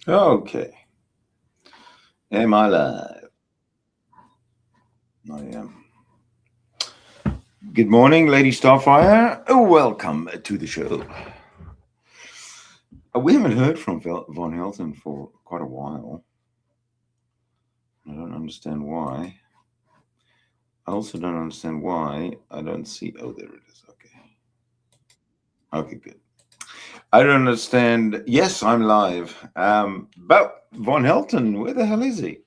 Okay. Am I live? I am. Good morning, Lady Starfire. Welcome to the show. We haven't heard from Von Helton for quite a while. I don't understand why. I also don't understand why I don't see. Oh, there it is. Okay. Okay, good. I don't understand. Yes, I'm live. But Von Helton, where the hell is he?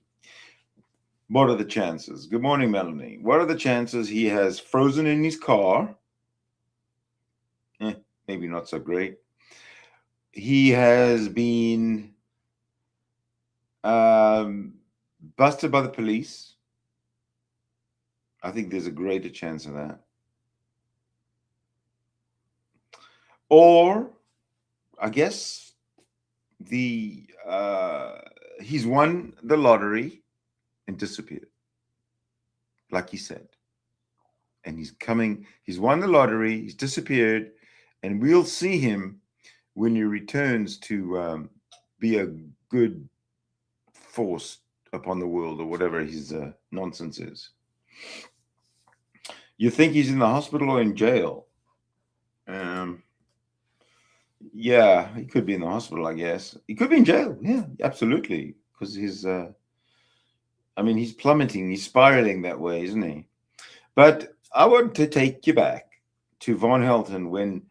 What are the chances? Good morning, Melanie. What are the chances he has frozen in his car? Maybe not so great. He has been busted by the police. I think there's a greater chance of that. Or, I guess the he's won the lottery and disappeared, like he said. And he's coming. He's won the lottery. He's disappeared, and we'll see him when he returns to be a good force upon the world, or whatever his nonsense is. You think he's in the hospital or in jail? Yeah, he could be in the hospital, I guess. He could be in jail. Yeah, absolutely. Because I mean, he's plummeting, he's spiraling that way, isn't he? But I want to take you back to Von Helton when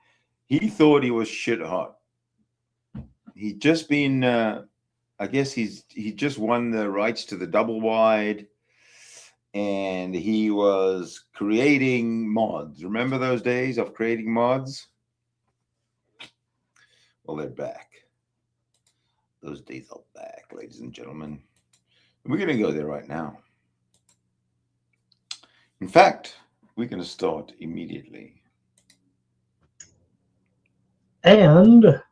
he thought he was shit hot. He'd just been, I guess he just won the rights to the double wide, and he was creating mods. Remember those days of creating mods? Well, they're back. Those days are back, ladies and gentlemen. We're going to go there right now. In fact, we're going to start immediately. And a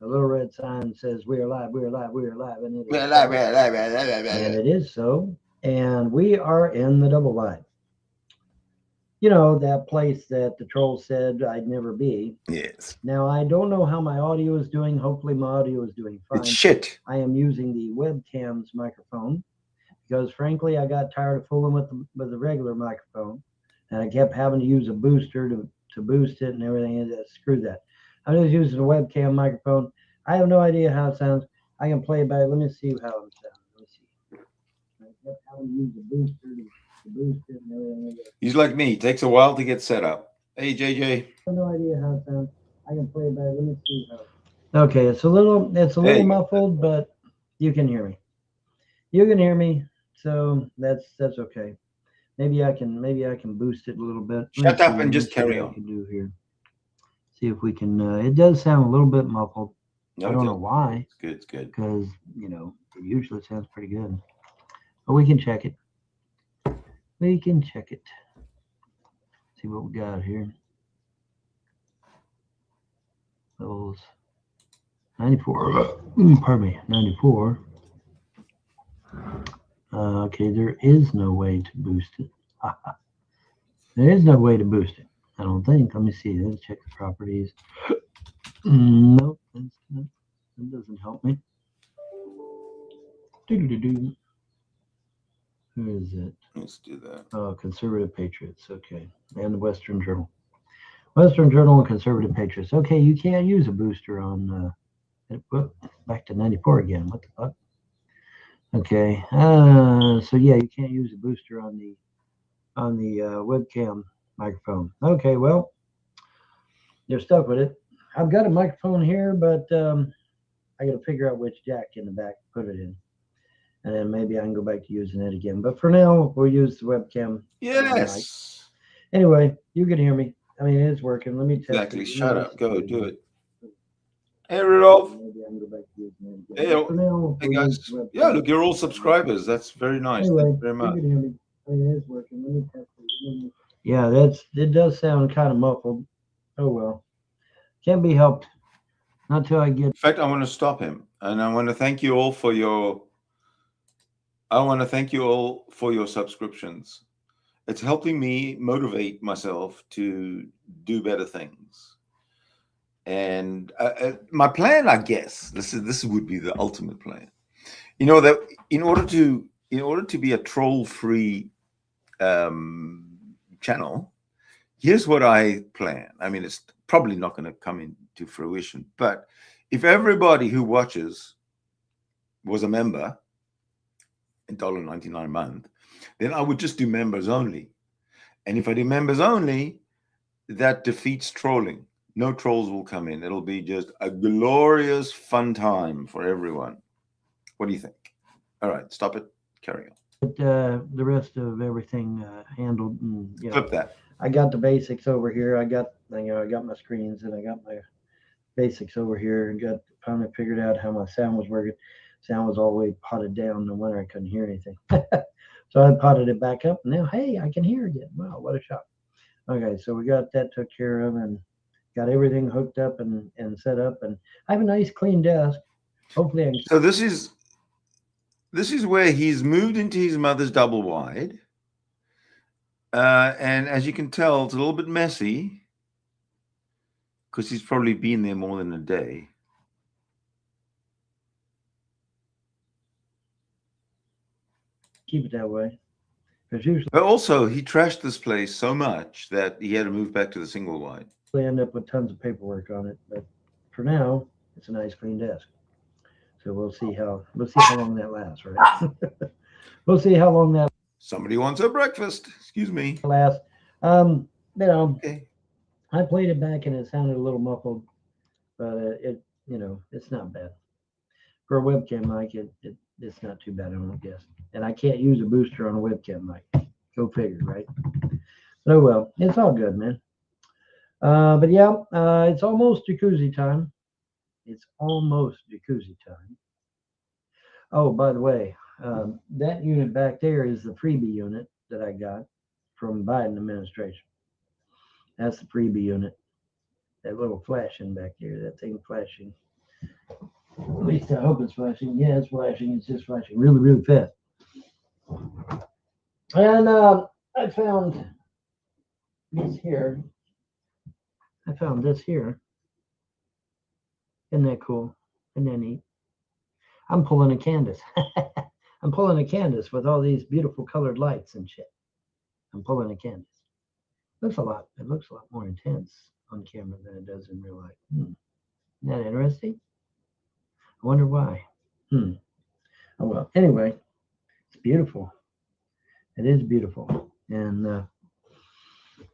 little red sign says, "We are live, we are live, we are live," and it is so. And it is so. And we are in the double wide. You know, that place that the troll said I'd never be. Yes. Now, I don't know how my audio is doing. Hopefully, my audio is doing fine. It's shit. I am using the webcam's microphone because, frankly, I got tired of fooling with the regular microphone. And I kept having to use a booster to boost it and everything. Screw that. I'm just using a webcam microphone. I have no idea how it sounds. I can play it back. Let me see how it sounds. Let me see. I kept having to use a booster to boost it and everything. He's like me. It takes a while to get set up. Hey, JJ. I have no idea how it sounds. I can play it back. Let me see how. Okay, it's a little muffled, but you can hear me. You can hear me, so that's okay. Maybe I can boost it a little bit. Shut up and just carry on. What I can do here. See if we can. It does sound a little bit muffled. No, I don't know why. It's good. It's good. Because it usually sounds pretty good. But we can check it. We can check it. See what we got here. Those 94. Pardon me, 94. Okay, there is no way to boost it. There is no way to boost it. I don't think. Let me see. Let's check the properties. Nope, that doesn't help me. Doo-doo-doo-doo. Who is it? Let's do that. Oh, Conservative Patriots. Okay, and the Western Journal. Western Journal and Conservative Patriots. Okay, you can't use a booster on. Back to 94 again. What the fuck? Okay. So yeah, you can't use a booster on the webcam microphone. Okay, well, you're stuck with it. I've got a microphone here, but I got to figure out which jack in the back to put it in, and then maybe I can go back to using it again. But for now, we'll use the webcam. Yes. Anyway, you can hear me. I mean, it's working. Let me test Exactly. it. Shut up. Go do it. Hey, Rudolph. Maybe I can go back to using it again. Hey, For now, hey we'll guys. use the webcam. Yeah, look, you're all subscribers. That's very nice. Anyway, Thank you very much. you can hear me. I mean, it's working. Let me test it. Yeah, it does sound kind of muffled. Oh well, can't be helped. Not till I get. In fact, I want to stop him, and I want to thank you all for your. I want to thank you all for your subscriptions. It's helping me motivate myself to do better things. And my plan, I guess, this would be the ultimate plan. You know that in order to be a troll-free um, channel, here's what I plan. I mean, it's probably not going to come into fruition, but if everybody who watches was a member in $1.99 a month, then I would just do members only. And if I do members only, that defeats trolling. No trolls will come in. It'll be just a glorious fun time for everyone. What do you think? All right, stop it. Carry on. But the rest of everything handled, and Clip that. I got the basics over here. I got my screens and I got my basics over here, and got finally figured out how my sound was working. Sound was all the way potted down. No wonder I couldn't hear anything. So I potted it back up. And now, hey, I can hear again. Wow, what a shock. Okay, so we got that took care of and got everything hooked up and set up. And I have a nice clean desk. Hopefully, I can. So this is where he's moved into his mother's double wide, and as you can tell, it's a little bit messy because he's probably been there more than a day. Keep it that way. Because usually But also, he trashed this place so much that he had to move back to the single wide. I end up with tons of paperwork on it. But for now, it's a nice clean desk. So we'll see how long that lasts, right? We'll see how long that Somebody wants a breakfast. Excuse me. lasts. Okay. I played it back and it sounded a little muffled, but it's not bad for a webcam mic. It's not too bad, I don't guess. And I can't use a booster on a webcam mic. Go figure, right? But oh well, it's all good, man. But yeah, it's almost jacuzzi time. It's almost jacuzzi time. Oh, by the way, that unit back there is the freebie unit that I got from Biden administration. That's the freebie unit. That little flashing back there, that thing flashing. At least I hope it's flashing. Yeah, it's flashing. It's just flashing really, really fast. And I found this here. I found this here. Isn't that cool? Isn't that neat? I'm pulling a Candace. I'm pulling a Candace with all these beautiful colored lights and shit. I'm pulling a Candace. Looks a lot. It looks a lot more intense on camera than it does in real life. Isn't that interesting? I wonder why. Oh well. Anyway, it's beautiful. It is beautiful, and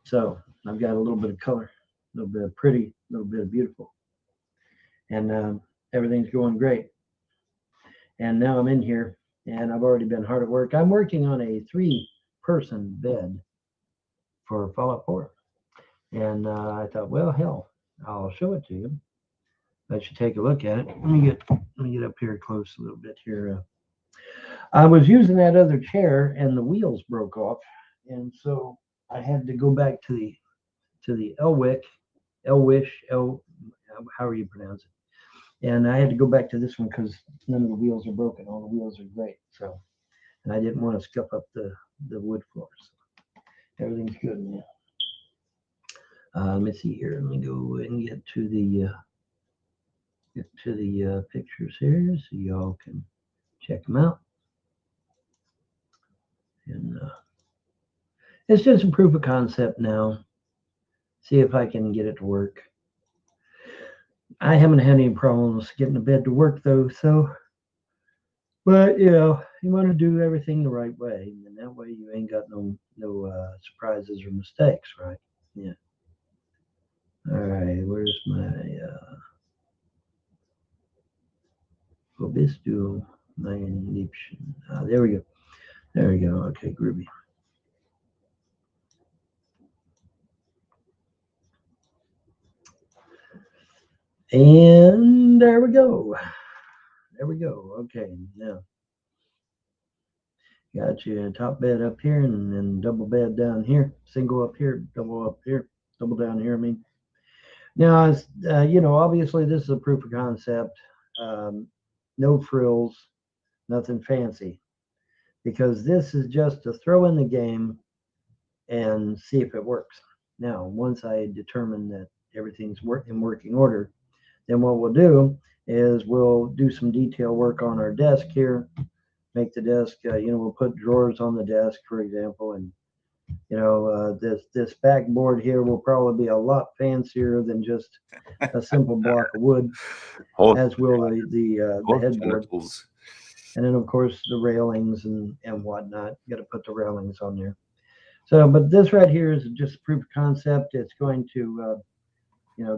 so I've got a little bit of color, a little bit of pretty, a little bit of beautiful, and everything's going great. And now I'm in here, and I've already been hard at work. I'm working on a 3-person bed for Fallout 4, and I thought, well, hell, I'll show it to you. Let you take a look at it. Let me get up here close a little bit here. I was using that other chair, and the wheels broke off, and so I had to go back to the Elwish, however you pronounce it. And I had to go back to this one because none of the wheels are broken. All the wheels are great. So, and I didn't want to scuff up the wood floors. Everything's good now. Let me see here. Let me go and get to the pictures here so y'all can check them out. And it's just a proof of concept now. See if I can get it to work. I haven't had any problems getting the bed to work though, so but you want to do everything the right way, and that way you ain't got no surprises or mistakes, right? Yeah. All right, where's my Obistu, my Egyptian? There we go. There we go. Okay, groovy. And there we go. There we go. Okay, now got your top bed up here and then double bed down here, single up here, double up here, double down here. I mean, now, obviously this is a proof of concept. No frills, nothing fancy, because this is just to throw in the game and see if it works. Now, once I determine that everything's in working order. Then what we'll do is we'll do some detail work on our desk here, make the desk, we'll put drawers on the desk, for example, and this backboard here will probably be a lot fancier than just a simple block of wood, Whole, as will the whole headboard. genitals. And then, of course, the railings and whatnot. You got to put the railings on there. So, but this right here is just a proof of concept. It's going to,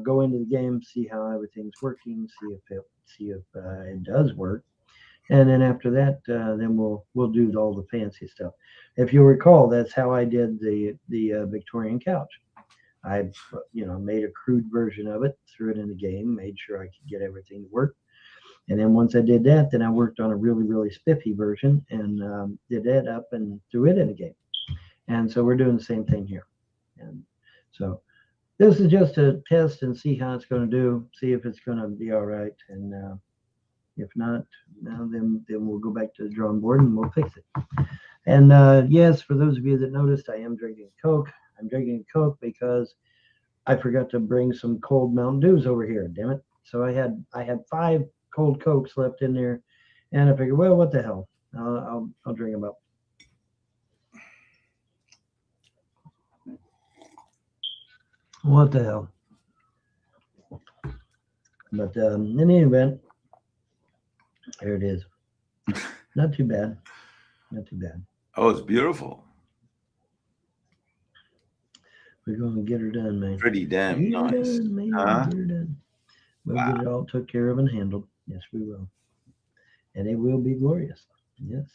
go into the game, see how everything's working, see if it does work, and then after that, then we'll do all the fancy stuff. If you recall, that's how I did the Victorian couch. I, made a crude version of it, threw it in the game, made sure I could get everything to work. And then once I did that, then I worked on a really, really spiffy version and did that up and threw it in a game. And so we're doing the same thing here. And so this is just a test and see how it's going to do, see if it's going to be all right. And if not, then we'll go back to the drawing board and we'll fix it. And yes, for those of you that noticed, I am drinking Coke. I'm drinking Coke because I forgot to bring some cold Mountain Dews over here. Damn it! So I had 5 cold Cokes left in there, and I figured, well, what the hell? I'll drink them up. What the hell? But in any event, here it is. Not too bad. Not too bad. Oh, it's beautiful. We're going to get her done, man. Pretty damn nice. Done, man. Huh? Get her done. We'll get it all took care of and handled. Yes, we will. And it will be glorious. Yes.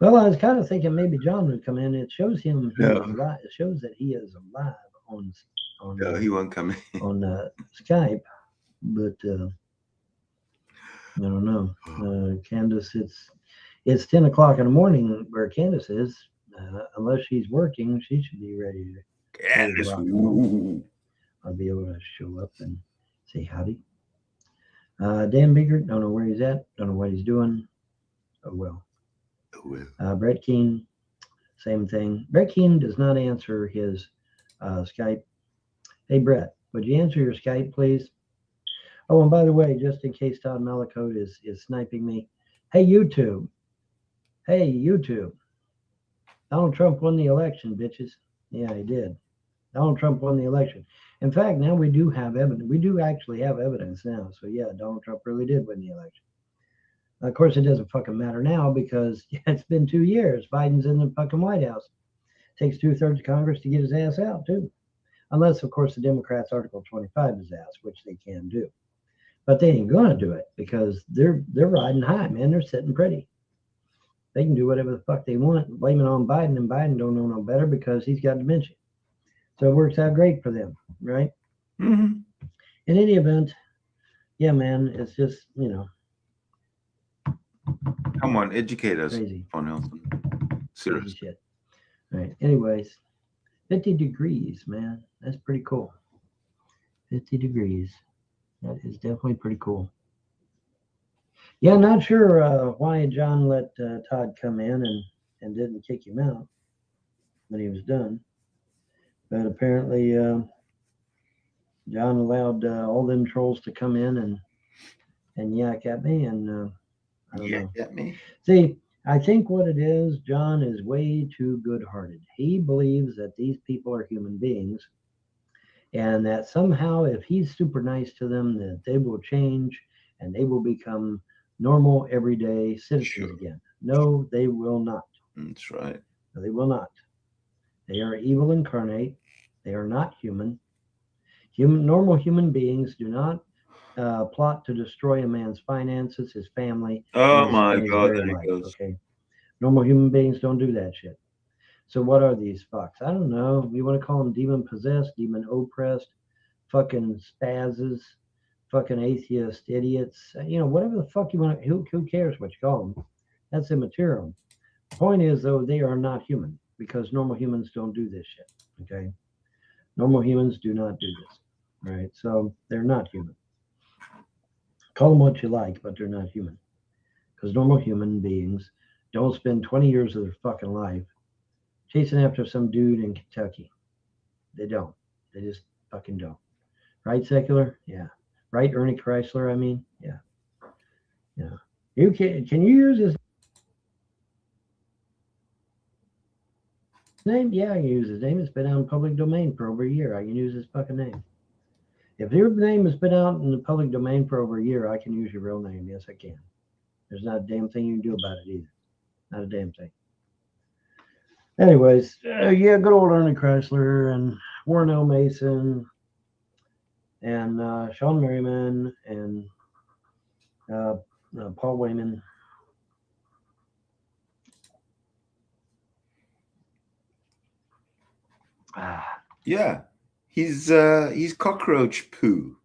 Well, I was kind of thinking maybe John would come in. It shows him. Alive. It shows that he is alive on. No, he won't come in on Skype, but I don't know. Candace, it's 10 o'clock in the morning where Candace is. Unless she's working, she should be ready to. Candace, I'll be able to show up and say howdy. Dan Biggert, don't know where he's at, don't know what he's doing. Oh well. Brett Keene, same thing. Brett Keene does not answer his Skype. Hey Brett, would you answer your Skype, please? Oh, and by the way, just in case Todd Malicote is sniping me, hey YouTube, Donald Trump won the election, bitches. Yeah, he did. Donald Trump won the election. In fact, now we do have evidence. We do actually have evidence now. So yeah, Donald Trump really did win the election. Of course, it doesn't fucking matter now because it's been 2 years. Biden's in the fucking White House. Takes 2/3 of Congress to get his ass out too. Unless, of course, the Democrats Article 25 his ass, which they can do. But they ain't gonna do it because they're riding high, man. They're sitting pretty. They can do whatever the fuck they want, blame it on Biden, and Biden don't know no better because he's got dementia. So it works out great for them, right? Mm-hmm. In any event, yeah, man, it's just, Come on, educate us, crazy. on Helton. Seriously. Shit. All right. Anyways, 50 degrees, man. That's pretty cool. 50 degrees. That is definitely pretty cool. Yeah, not sure why John let Todd come in and didn't kick him out when he was done. But apparently, John allowed all them trolls to come in and yak at me, and I don't know. At me. See, I think what it is, John is way too good-hearted. He believes that these people are human beings, and that somehow, if he's super nice to them, that they will change and they will become normal, everyday citizens again. No, they will not. That's right. No, they will not. They are evil incarnate. They are not human. Normal human beings do not plot to destroy a man's finances, his family. Oh his, my his God, very there he life, goes. Okay. Normal human beings don't do that shit. So what are these fucks? I don't know. You want to call them demon possessed, demon oppressed, fucking spazzes, fucking atheist idiots, whatever the fuck you want to, who cares what you call them? That's immaterial. The point is, though, they are not human because normal humans don't do this shit, okay? Normal humans do not do this, right? So they're not human. Call them what you like, but they're not human because normal human beings don't spend 20 years of their fucking life chasing after some dude in Kentucky. They don't. They just fucking don't. Right, secular? Yeah. Right, Ernie Chrysler, I mean? Yeah. Yeah. You can you use his name? Yeah, I can use his name. It's been out in public domain for over a year. I can use his fucking name. If your name has been out in the public domain for over a year, I can use your real name. Yes, I can. There's not a damn thing you can do about it either. Not a damn thing. Anyways, yeah, good old Ernie Chrysler and Warren L. Mason and Sean Merriman and uh, Paul Wayman. Ah, Yeah, he's cockroach poo.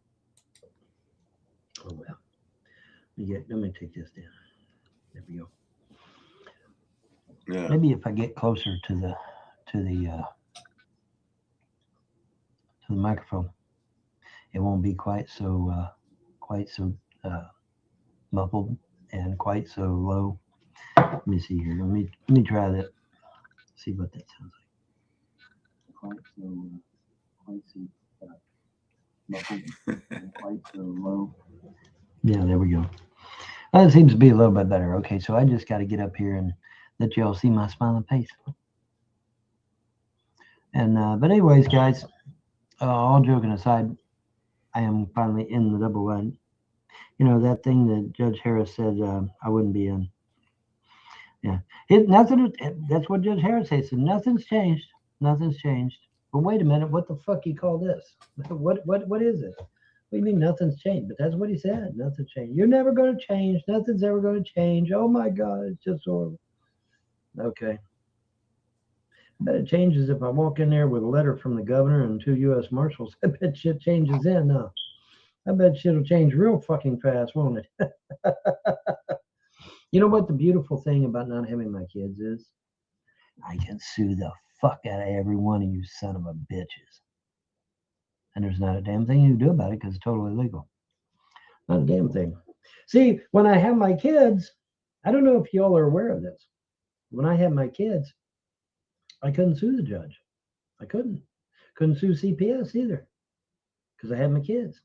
oh well. Let me take this down. There we go. Yeah. Maybe if I get closer to the to the uh, to the microphone, it won't be quite so uh, muffled and quite so low. Let me see here. Let me try that. See what that sounds like. Quite so muffled and quite so low. Yeah, there we go. That seems to be a little bit better. Okay, so I just got to get up here and let y'all see my smiling face. And but anyways, guys, all joking aside, I am finally in the double line. You know that thing that Judge Harris said I wouldn't be in. Yeah, nothing. That's what Judge Harris said. So nothing's changed. Nothing's changed. But wait a minute, what the fuck you call this? What is it? What do you mean nothing's changed? But that's what he said. Nothing's changed. You're never going to change. Nothing's ever going to change. Oh my God, it's just horrible. Okay. I bet it changes if I walk in there with a letter from the governor and two U.S. Marshals. I bet shit changes then. No, I bet shit'll change real fucking fast, won't it? You know what the beautiful thing about not having my kids is? I can sue the fuck out of every one of you son of a bitches. And there's not a damn thing you can do about it because it's totally legal. Not a damn thing. See, when I have my kids, I don't know if y'all are aware of this. When I had my kids, I couldn't sue the judge. I couldn't. Couldn't sue CPS either because I had my kids.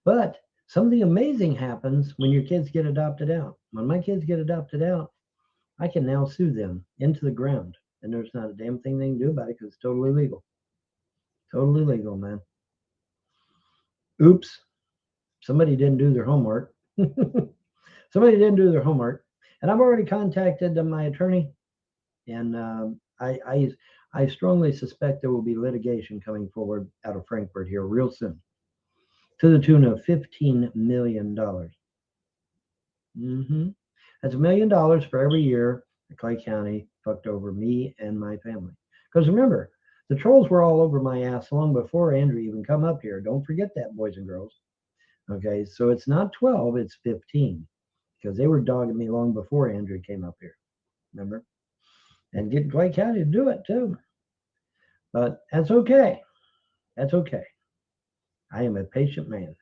But something amazing happens when your kids get adopted out. When my kids get adopted out, I can now sue them into the ground. And there's not a damn thing they can do about it because it's totally legal. Totally legal, man. Oops. Somebody didn't do their homework. Somebody didn't do their homework. And I've already contacted my attorney. And I strongly suspect there will be litigation coming forward out of Frankfurt here real soon to the tune of $15 million. Mm-hmm. That's $1 million for every year that Clay County fucked over me and my family. Because remember, the trolls were all over my ass long before Andrew even come up here. Don't forget that, boys and girls. Okay, so it's not 12, it's 15. Because they were dogging me long before Andrew came up here. Remember? And getting Clay County to do it too. But that's okay. That's okay. I am a patient man.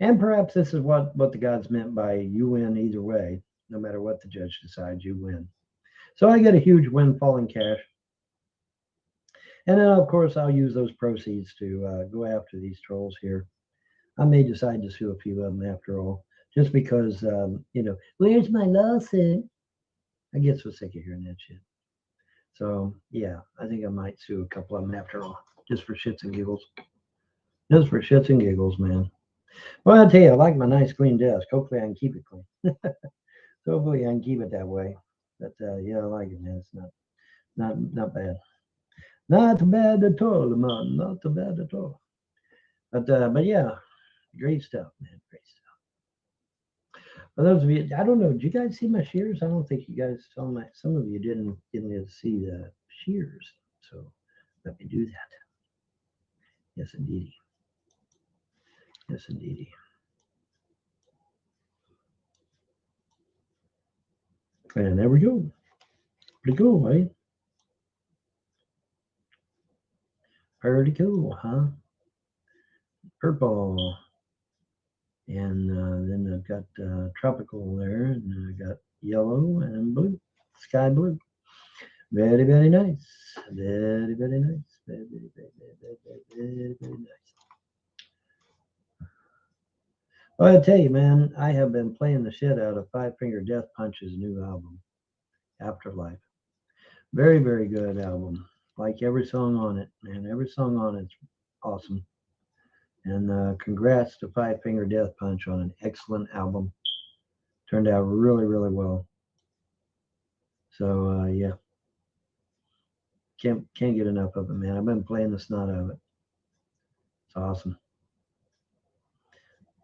And perhaps this is what the gods meant by you win either way. No matter what the judge decides, you win. So I get a huge windfall in cash. And then, of course, I'll use those proceeds to go after these trolls here. I may decide to sue a few of them after all, just because, where's my lawsuit? I get so sick of hearing that shit. So, yeah, I think I might sue a couple of them after all, just for shits and giggles. Just for shits and giggles, man. Well, I'll tell you, I like my nice clean desk. Hopefully, I can keep it clean. So hopefully, I can keep it that way. But yeah, I like it, man. It's not bad. Not bad at all, man. Not bad at all. But yeah, great stuff, man. Great stuff. For those of you, I don't know, did you guys see my shears? I don't think you guys saw my. Some of you didn't get to see the shears. So let me do that. Yes, indeedy. Yes, indeedy. And there we go. Pretty cool, right? Pretty cool, huh? Purple. And then I've got tropical there, and I got yellow and blue, sky blue. Very, very nice. Very, very nice. Very, very, very, very, very, very, very nice. Well, I tell you, man, I have been playing the shit out of Five Finger Death Punch's new album, Afterlife. Very, very good album. Like every song on it, man. Every song on it's awesome. And congrats to Five Finger Death Punch on an excellent album. Turned out really, really well. So yeah, can't get enough of it, man. I've been playing the snot out of it. It's awesome.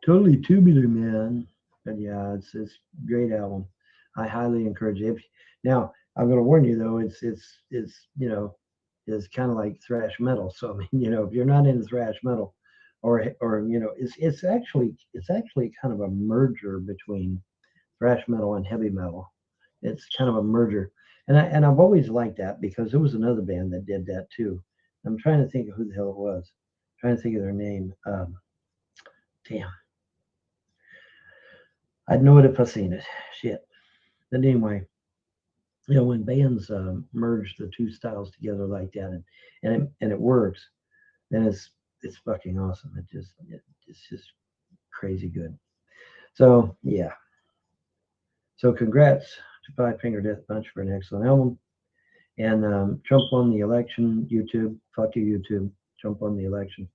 Totally tubular, man. But yeah, it's a great album. I highly encourage it. Now, I'm going to warn you though, it's it's kind of like thrash metal. So I mean, if you're not into thrash metal, or it's actually kind of a merger between thrash metal and heavy metal. It's kind of a merger, and I've always liked that because there was another band that did that too. I'm trying to think of who the hell it was. Trying to think of their name. Damn, I'd know it if I seen it. Shit. But anyway, when bands merge the two styles together like that, and it works, then it's fucking awesome. It's just crazy good. So yeah. So congrats to Five Finger Death Punch for an excellent album. And Trump won the election. YouTube, fuck you, YouTube. Trump won the election.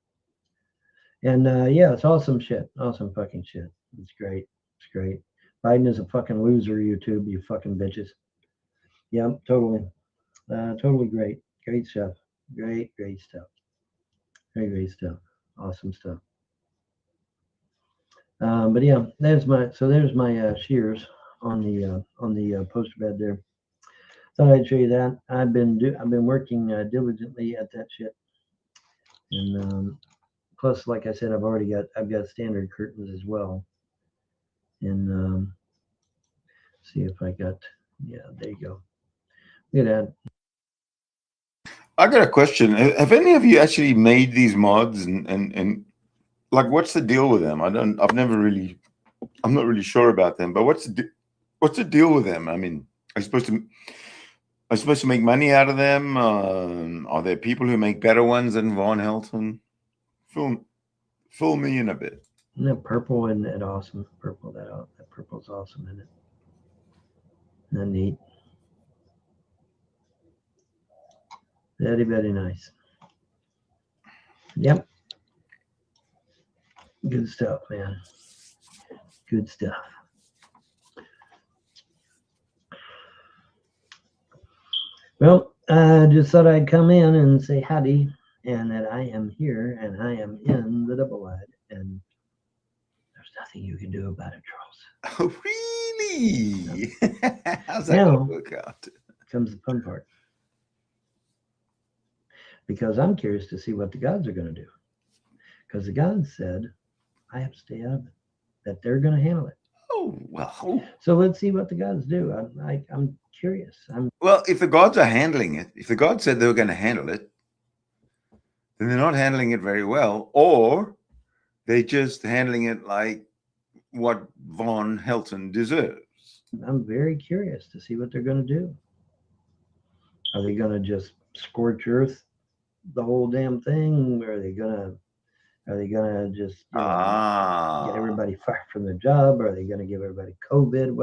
And yeah, it's awesome shit. Awesome fucking shit. It's great. It's great. Biden is a fucking loser, YouTube, you fucking bitches. Yeah, totally. Totally great. Great stuff. Great, great stuff. Very great stuff. Awesome stuff. But yeah, there's my shears on the poster bed there. Thought I'd show you that. I've been working diligently at that shit, and plus, like I said, I've got standard curtains as well. And see if I got, yeah, there you go. Look at that. I got a question. Have any of you actually made these mods and like what's the deal with them? I'm not really sure about them, but what's the deal with them? I mean, are you supposed to make money out of them? Are there people who make better ones than Von Helton? Fill me in a bit. Isn't that purple and that awesome? That purple's awesome, isn't it? Isn't that neat? Very, very nice. Yep. Good stuff, man. Good stuff. Well, I just thought I'd come in and say howdy, and that I am here, and I am in the double wide, and there's nothing you can do about it, Charles. Oh, really? How's that Now going to work out? comes the fun part. Because I'm curious to see what the gods are going to do. Because the gods said, I have to stay out of it, that they're going to handle it. Oh, well. So let's see what the gods do. I'm curious. Well, if the gods are handling it, if the gods said they were going to handle it, then they're not handling it very well, or they're just handling it like what Von Helton deserves. I'm very curious to see what they're going to do. Are they going to just scorch earth the whole damn thing? Or are they gonna just get everybody fired from their job? Or are they gonna give everybody COVID?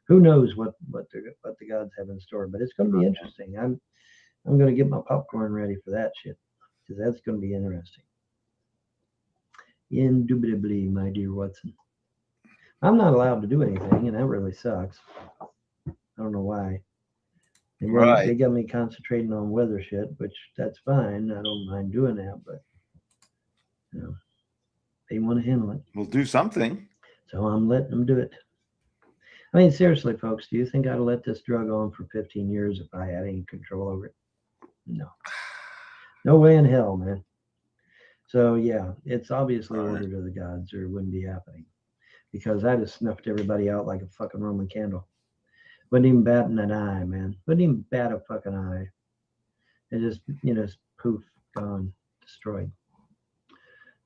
Who knows what the gods have in store? But it's gonna be interesting. I'm gonna get my popcorn ready for that shit, because that's gonna be interesting. Indubitably, my dear Watson. I'm not allowed to do anything, and that really sucks. I don't know why. They got me concentrating on weather shit, which that's fine. I don't mind doing that, but they want to handle it. We'll do something. So I'm letting them do it. I mean, seriously, folks, do you think I'd let this drug on for 15 years if I had any control over it? No. No way in hell, man. So yeah, it's obviously ordered of the gods, or it wouldn't be happening. Because I just snuffed everybody out like a fucking Roman candle. Wouldn't even bat an eye, man. Wouldn't even bat a fucking eye. It just, poof, gone, destroyed.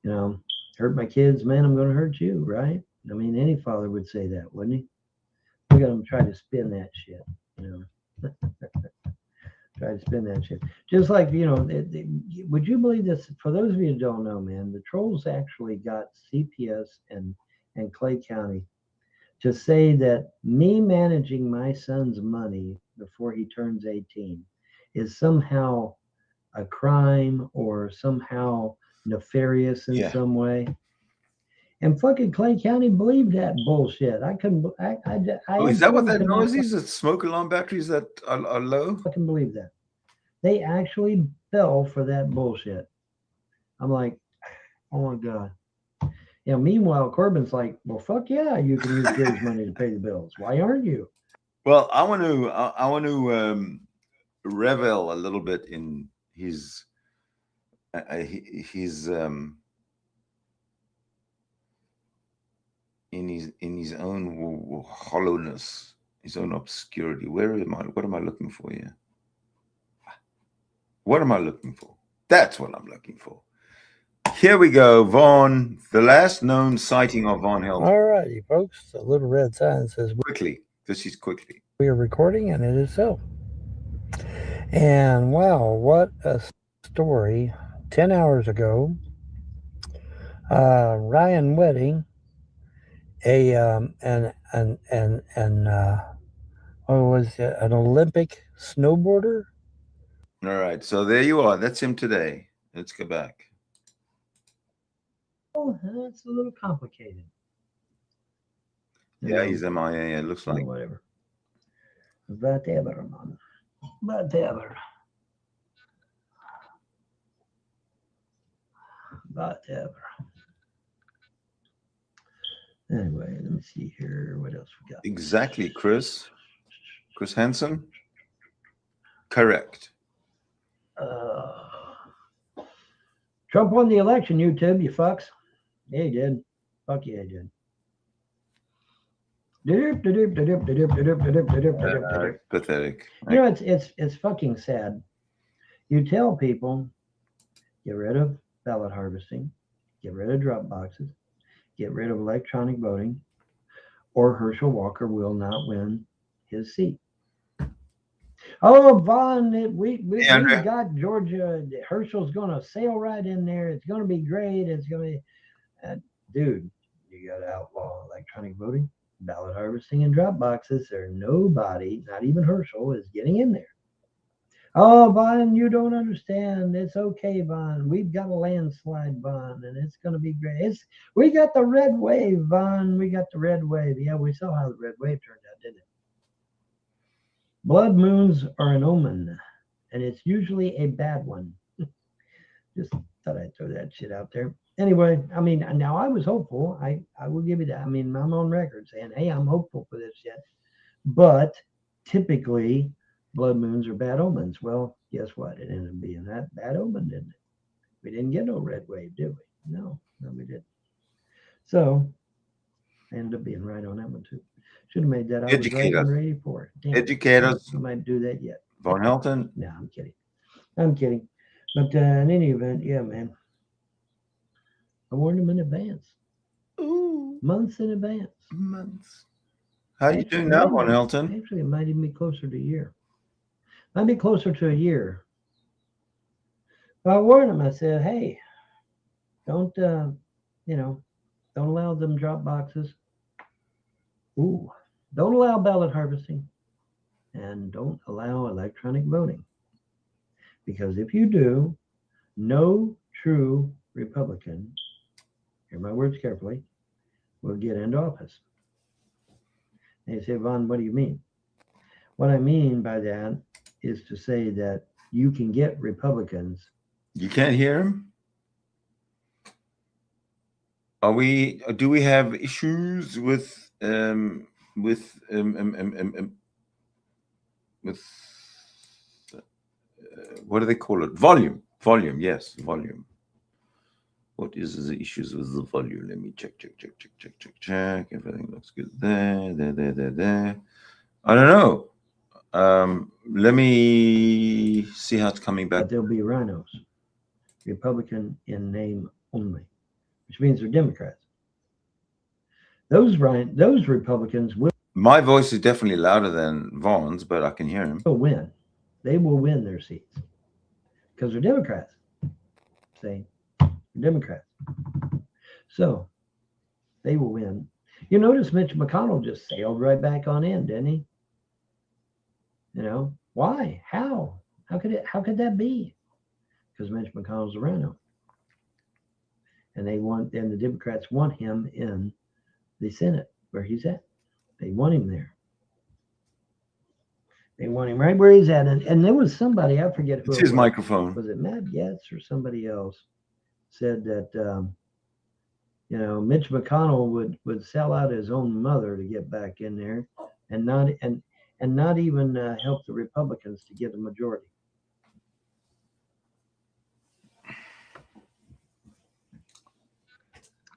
Hurt my kids, man, I'm going to hurt you, right? I mean, any father would say that, wouldn't he? Look at him try to spin that shit, Try to spin that shit. Just like, would you believe this? For those of you who don't know, man, the trolls actually got CPS and Clay County to say that me managing my son's money before he turns 18 is somehow a crime or somehow nefarious in Yeah. some way. And fucking Clay County believed that bullshit. I couldn't. Oh, is that what that absolutely noise is? That smoke alarm batteries that are low? fucking believe that. They actually fell for that bullshit. I'm like, oh my god. Meanwhile, Corbin's like, well, fuck yeah, you can use Gary's money to pay the bills. Why aren't you? Well, I want to revel a little bit in his in his own hollowness, his own obscurity. Where am I? What am I looking for here? What am I looking for? That's what I'm looking for. Here we go, Vaughn. The last known sighting of Von Helton. All righty, folks. The little red sign says Quickly. This is quickly. we are recording, and it is so. And wow, what a story! 10 hours ago, Ryan Wedding, an Olympic snowboarder. All right, so there you are. That's him today. Let's go back. Oh, that's a little complicated. Yeah, he's MIA. It looks like. Whatever. Whatever, man. Whatever. Anyway, let me see here. What else we got? Exactly, Chris Hansen. Correct. Trump won the election, YouTube, you fucks. Yeah, he did. Fuck yeah, he did. Pathetic. It's fucking sad. You tell people, get rid of ballot harvesting, get rid of drop boxes, get rid of electronic voting, or Herschel Walker will not win his seat. Oh, Vaughn, we got Georgia. Herschel's going to sail right in there. It's going to be great. It's going to be, dude, you got to outlaw electronic voting, ballot harvesting, and drop boxes. There's nobody, not even Herschel, is getting in there. Oh, Vaughn, you don't understand. It's okay, Vaughn. We've got a landslide, Vaughn, and it's going to be great. We got the red wave, Vaughn. We got the red wave. Yeah, we saw how the red wave turned out, didn't it? Blood moons are an omen, and it's usually a bad one. Just thought I'd throw that shit out there. Anyway, I mean, now I was hopeful. I will give you that. I mean, I'm on record saying, hey, I'm hopeful for this shit. But typically, blood moons are bad omens. Well, guess what? It ended up being that bad omen, didn't it? We didn't get no red wave, did we? No, we didn't. So, I ended up being right on that one, too. Should have made that. I was right and ready for it. Damn. Educators. I might do that yet. Von Helton. No, I'm kidding. But in any event, yeah, man. I warned him in advance. Ooh. Months in advance. Months. How you doing now, Von Helton? Actually, it might even be closer to a year. Might be closer to a year. But I warned him. I said, hey, don't allow them drop boxes. Ooh. Don't allow ballot harvesting, and don't allow electronic voting. Because if you do, no true Republican, hear my words carefully, will get into office. And you say, Vaughn, what do you mean? What I mean by that is to say that you can get Republicans. You can't hear him? Do we have issues with what do they call it? Volume. Yes, volume. What is the issues with the volume? Let me check. Everything looks good there. I don't know. Let me see how it's coming back. But there'll be rhinos, Republican in name only, which means they're Democrats. Those Republicans will. My voice is definitely louder than Vaughn's, but I can hear him. Win. they will win their seats because they're Democrats. See, they're Democrats. So they will win. You notice Mitch McConnell just sailed right back on in, didn't he? You know, why? How? How could that be? Because Mitch McConnell's a rhino. And the Democrats want him in the Senate where he's at. They want him there. They want him right where he's at. And there was somebody, I forget who It's it his was. microphone. Was it Matt Getz or somebody else said that Mitch McConnell would sell out his own mother to get back in there, and not even help the Republicans to get a majority.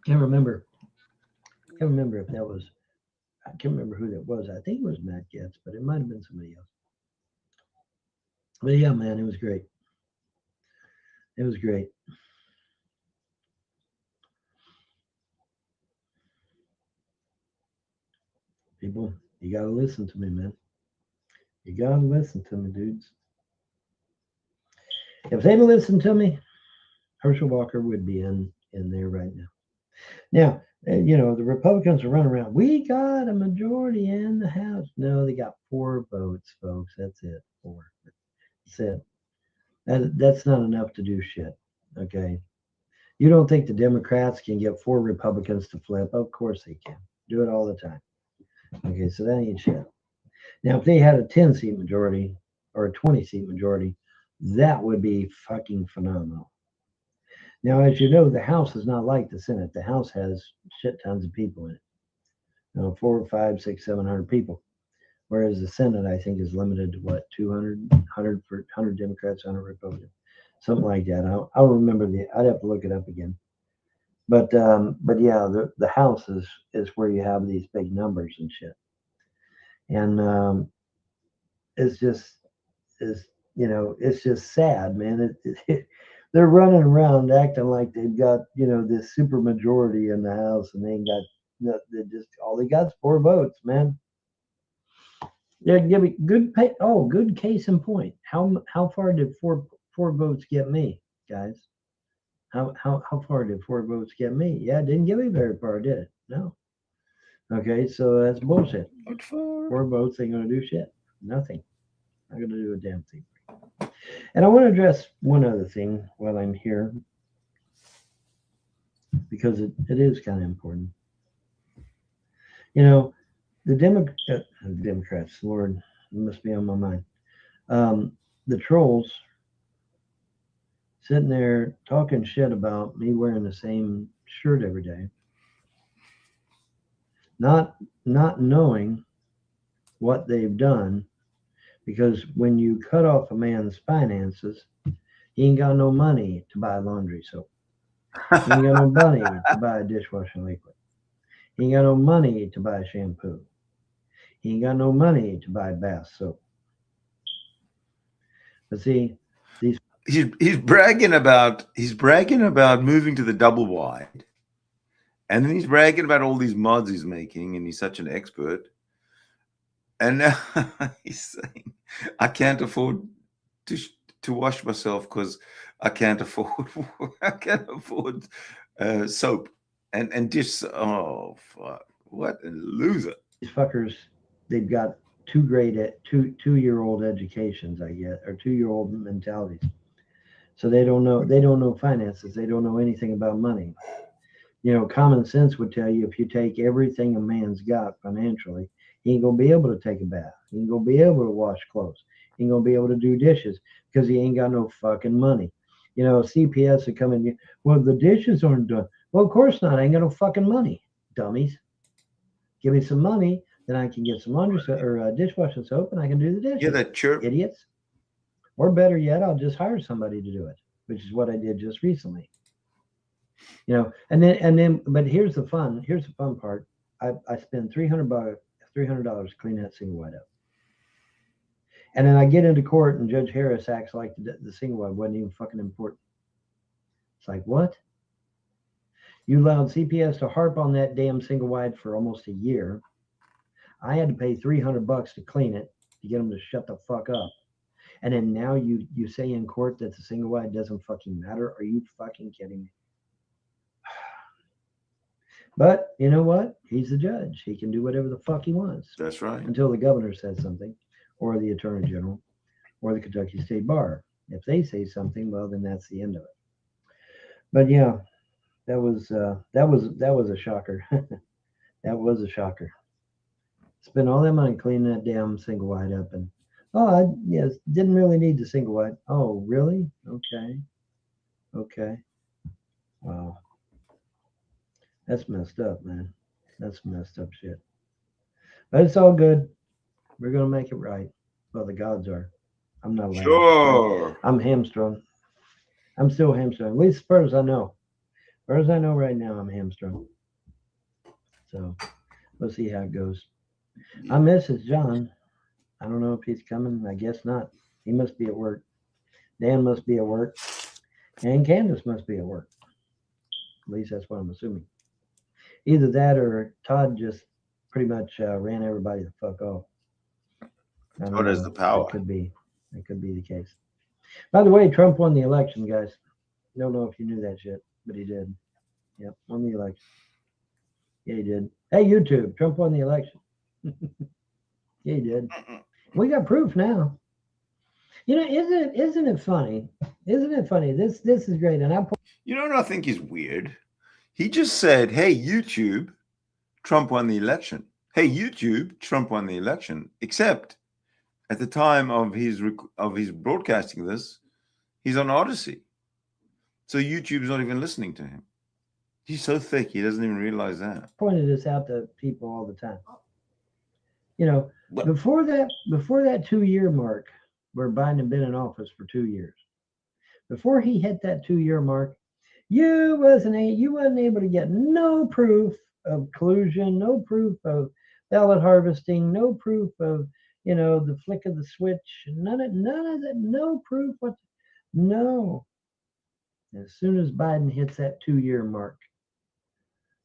Can't remember if that was. I can't remember who that was. I think it was Matt Getz, but it might have been somebody else. But yeah, man, it was great. It was great. People, you gotta listen to me, man. You gotta listen to me, dudes. If they'd listened to me, Herschel Walker would be in there right now. Now, the Republicans are running around. We got a majority in the House. No, they got 4 votes, folks. That's it. 4. That's it. That's not enough to do shit. Okay. You don't think the Democrats can get 4 Republicans to flip? Of course they can. Do it all the time. Okay, so that ain't shit. Now, if they had a 10-seat majority or a 20-seat majority, that would be fucking phenomenal. Now, as you know, the House is not like the Senate. The House has shit tons of people in it. 4, 5, 6, 700 people. Whereas the Senate, I think, is limited to what, 200, 100 Democrats, 100 Republicans, something like that. I'll remember I'd have to look it up again. But yeah, the House is where you have these big numbers and shit. And it's just sad, man. They're running around acting like they've got this super majority in the House, and they ain't got all they got is 4 votes, man. Yeah, give me good pay. Oh, good case in point. How far did four votes get me, guys? How far did 4 votes get me? Yeah, it didn't get me very far, did it? No. Okay, so that's bullshit. 4 votes ain't gonna do shit. Nothing. Not gonna do a damn thing. And I want to address one other thing while I'm here, because it is kind of important. The Democrats, Lord, it must be on my mind. The trolls sitting there talking shit about me wearing the same shirt every day, not knowing what they've done, because when you cut off a man's finances, he ain't got no money to buy laundry soap. He ain't got no money to buy dishwashing liquid. He ain't got no money to buy shampoo. He ain't got no money to buy bath soap. But see, he's bragging about moving to the double wide, and then he's bragging about all these mods he's making, and he's such an expert. And now he's saying, I can't afford to wash myself because I can't afford soap and dish. Oh fuck! What a loser! These fuckers, they've got 2-year-old educations, I guess, or 2-year-old mentalities. So they don't know finances. They don't know anything about money. Common sense would tell you if you take everything a man's got financially, he ain't gonna be able to take a bath. He ain't gonna be able to wash clothes. He ain't gonna be able to do dishes because he ain't got no fucking money. CPS would come in. Well, the dishes aren't done. Well, of course not. I ain't got no fucking money, dummies. Give me some money, then I can get some laundry or dishwashing soap, and I can do the dishes. Yeah, that chirp, idiots. Or better yet, I'll just hire somebody to do it, which is what I did just recently. And then, but here's the fun part. I spend $300 cleaning that single wide up. And then I get into court and Judge Harris acts like the single wide wasn't even fucking important. It's like, what? You allowed CPS to harp on that damn single wide for almost a year. I had to pay $300 to clean it to get them to shut the fuck up. And then now you say in court that the single wide doesn't fucking matter. Are you fucking kidding me? But you know what? He's the judge. He can do whatever the fuck he wants That's right. until the governor says something, or the attorney general, or the Kentucky State Bar. If they say something, well, then that's the end of it. But yeah, that was a shocker. That was a shocker. Spent all that money cleaning that damn single wide up, and yes, didn't really need the single wide. Oh, really? Okay, okay. Wow, that's messed up, man. That's messed up shit. But it's all good. We're gonna make it right. Well, the gods are. I'm not allowed. Sure. I'm hamstrung. I'm still hamstrung. At least as far as I know. As far as I know right now, I'm hamstrung. So we'll see how it goes. I miss his John. I don't know if he's coming. I guess not. He must be at work. Dan must be at work. And Candace must be at work. At least that's what I'm assuming. Either that or Todd just pretty much ran everybody the fuck off. I don't What is the know. power? That could be. That could be the case. By the way, Trump won the election, guys. Don't know if you knew that shit, but he did. Yep, won the election. Yeah, he did. Hey, YouTube, Trump won the election. Yeah, he did. We got proof now. You know, isn't it funny? Isn't it funny? This is great. And You know what I think is weird? He just said, "Hey YouTube, Trump won the election." Hey YouTube, Trump won the election. Except at the time of his broadcasting this, he's on Odyssey, so YouTube's not even listening to him. He's so thick, he doesn't even realize that. pointed this out to people all the time. You know, But before that 2 year mark, where Biden had been in office for 2 years, before he hit that 2 year mark, you wasn't able to get no proof of collusion, no proof of ballot harvesting, no proof of the flick of the switch, none of that, no proof. No. As soon as Biden hits that 2 year mark,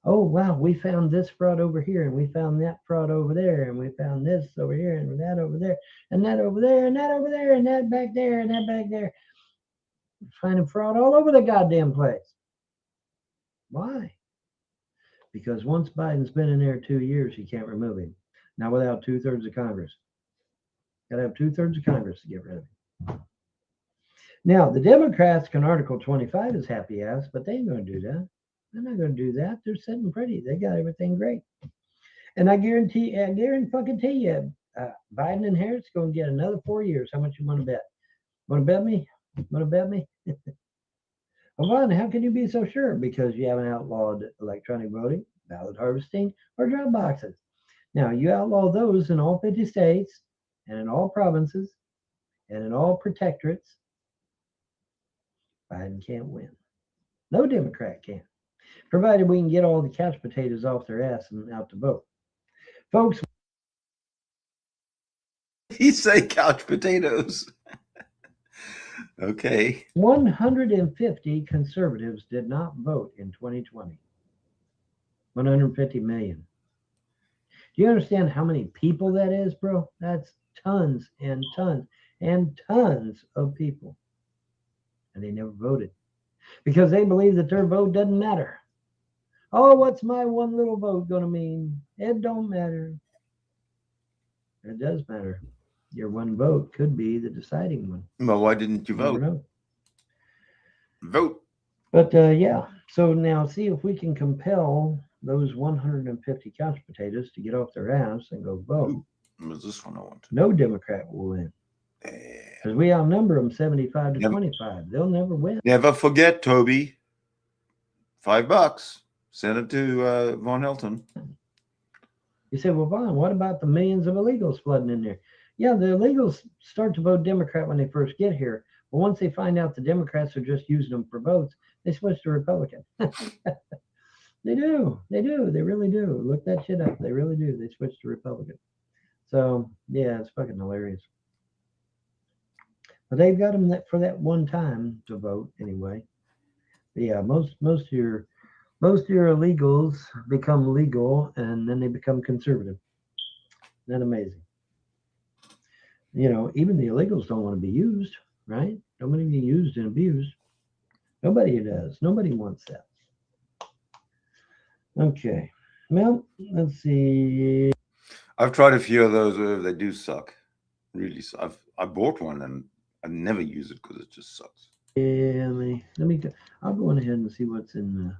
oh wow, we found this fraud over here, and we found that fraud over there, and we found this over here, and that over there, and that over there, and that over there, and that back there, and that back there. Finding fraud all over the goddamn place. Why? Because once Biden's been in there 2 years, he can't remove him. Not without 2/3 of Congress. Got to have 2/3 of Congress to get rid of him. Now, the Democrats can Article 25 his happy ass, but they ain't going to do that. They're not going to do that. They're sitting pretty. They got everything great. And I guarantee fucking tell you, Biden and Harris going to get another 4 years. How much you want to bet? Want to bet me? Want to bet me? Well, how can you be so sure? Because you haven't outlawed electronic voting, ballot harvesting, or drop boxes. Now, you outlaw those in all 50 states and in all provinces and in all protectorates. Biden can't win. No Democrat can, provided we can get all the couch potatoes off their ass and out to vote. Folks, he say couch potatoes. Okay. 150 conservatives did not vote in 2020. 150 million. Do you understand how many people that is, bro? That's tons and tons and tons of people. And they never voted because they believe that their vote doesn't matter. Oh, what's my one little vote going to mean? It don't matter. It does matter. Your one vote could be the deciding one. Well, why didn't you vote? Never know. Vote. But yeah, so now see if we can compel those 150 couch potatoes to get off their ass and go vote. Ooh, what's this one I want? No Democrat will win. Because we outnumber them 75 to 25. They'll never win. Never forget, Toby. $5. Send it to Von Helton. You say, well, Vaughn, what about the millions of illegals flooding in there? Yeah, the illegals start to vote Democrat when they first get here. But once they find out the Democrats are just using them for votes, they switch to Republican. They do. They do. They really do. Look that shit up. They really do. They switch to Republican. So, yeah, it's fucking hilarious. But they've got them for that one time to vote anyway. But yeah, most of your illegals become legal and then they become conservative. Isn't that amazing? even the illegals don't want to be used, right? Don't want to be used and abused. Nobody does. Nobody wants that. Okay. Well, let's see. I've tried a few of those where they do suck. Really, I bought one and I never use it because it just sucks. Yeah, I'll go on ahead and see what's in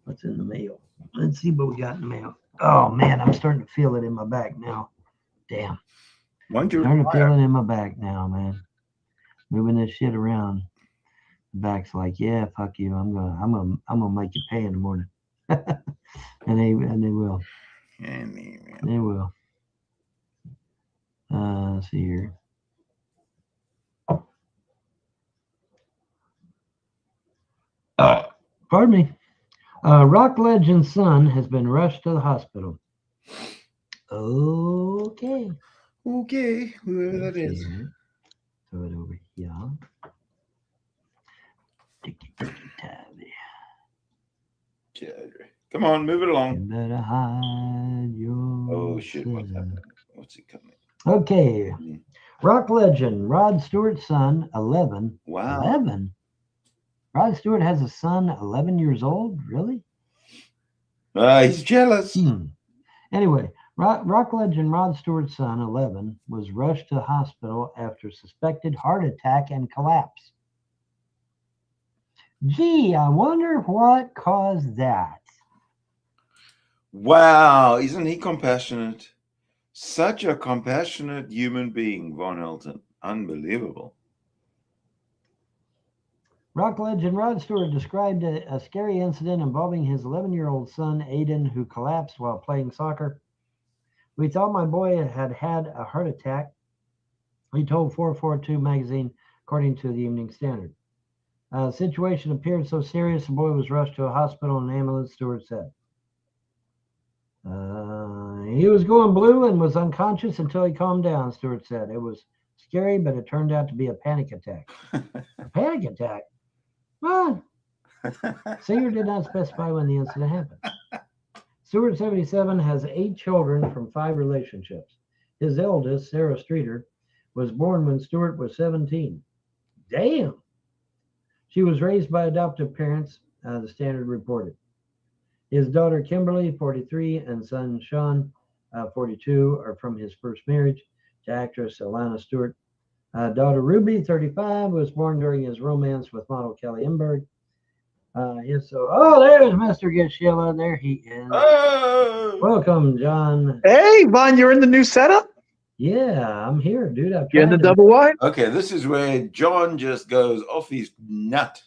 the mail. Let's see what we got in the mail. Oh man, I'm starting to feel it in my back now. Damn. Why don't you Starting to feel retire? it in my back now, man. Moving this shit around. The back's like, yeah, fuck you. I'm gonna make you pay in the morning. and they will. They will. Let's see here. Pardon me. Rock legend's son has been rushed to the hospital. Okay. Okay, whoever that is. Here. Throw it over here. Ticky, ticky, tacky. Come on, move it You along. better hide your. Oh shit, what's happening? What's he coming? Okay. Mm. Rock legend Rod Stewart's son, 11. Wow. 11? Rod Stewart has a son, 11 years old? Really? He's jealous. Anyway, rock legend Rod Stewart's son, 11, was rushed to the hospital after suspected heart attack and collapse. Gee, I wonder what caused that. Wow, isn't he compassionate? Such a compassionate human being, Von Helton. Unbelievable. Rock legend Rod Stewart described a scary incident involving his 11-year-old son, Aiden, who collapsed while playing soccer. We thought my boy had had a heart attack, he told 442 magazine, according to the Evening Standard. The situation appeared so serious, the boy was rushed to a hospital in an ambulance, Stewart said. He was going blue and was unconscious until he calmed down, Stewart said. It was scary, but it turned out to be a panic attack. A panic attack? What? Singer did not specify when the incident happened. Stewart, 77, has 8 children from 5 relationships. His eldest, Sarah Streeter, was born when Stewart was 17. Damn! She was raised by adoptive parents, the Standard reported. His daughter, Kimberly, 43, and son, Sean, 42, are from his first marriage to actress Alana Stewart. Daughter, Ruby, 35, was born during his romance with model Kelly Emberg. There's Mr. Gishilla. There he is. Oh! Welcome, John. Hey, Von, you're in the new setup? Yeah, I'm here, dude. You're in the double wide? Okay, this is where John just goes off his nut,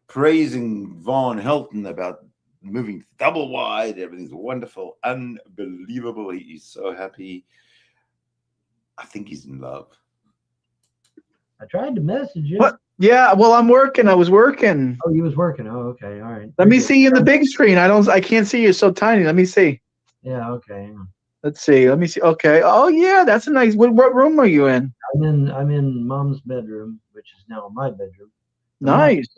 praising Von Helton about moving double wide. Everything's wonderful, unbelievable. He's so happy. I think he's in love. I tried to message you. What? Yeah, well, I'm working. I was working. Oh, you was working. Oh, okay. All right. Let me see you in the big screen. I can't see you. It's so tiny. Let me see. Yeah, okay. Let's see. Let me see. Okay. Oh, yeah, that's a nice. What room are you in? I'm in Mom's bedroom, which is now my bedroom. Nice.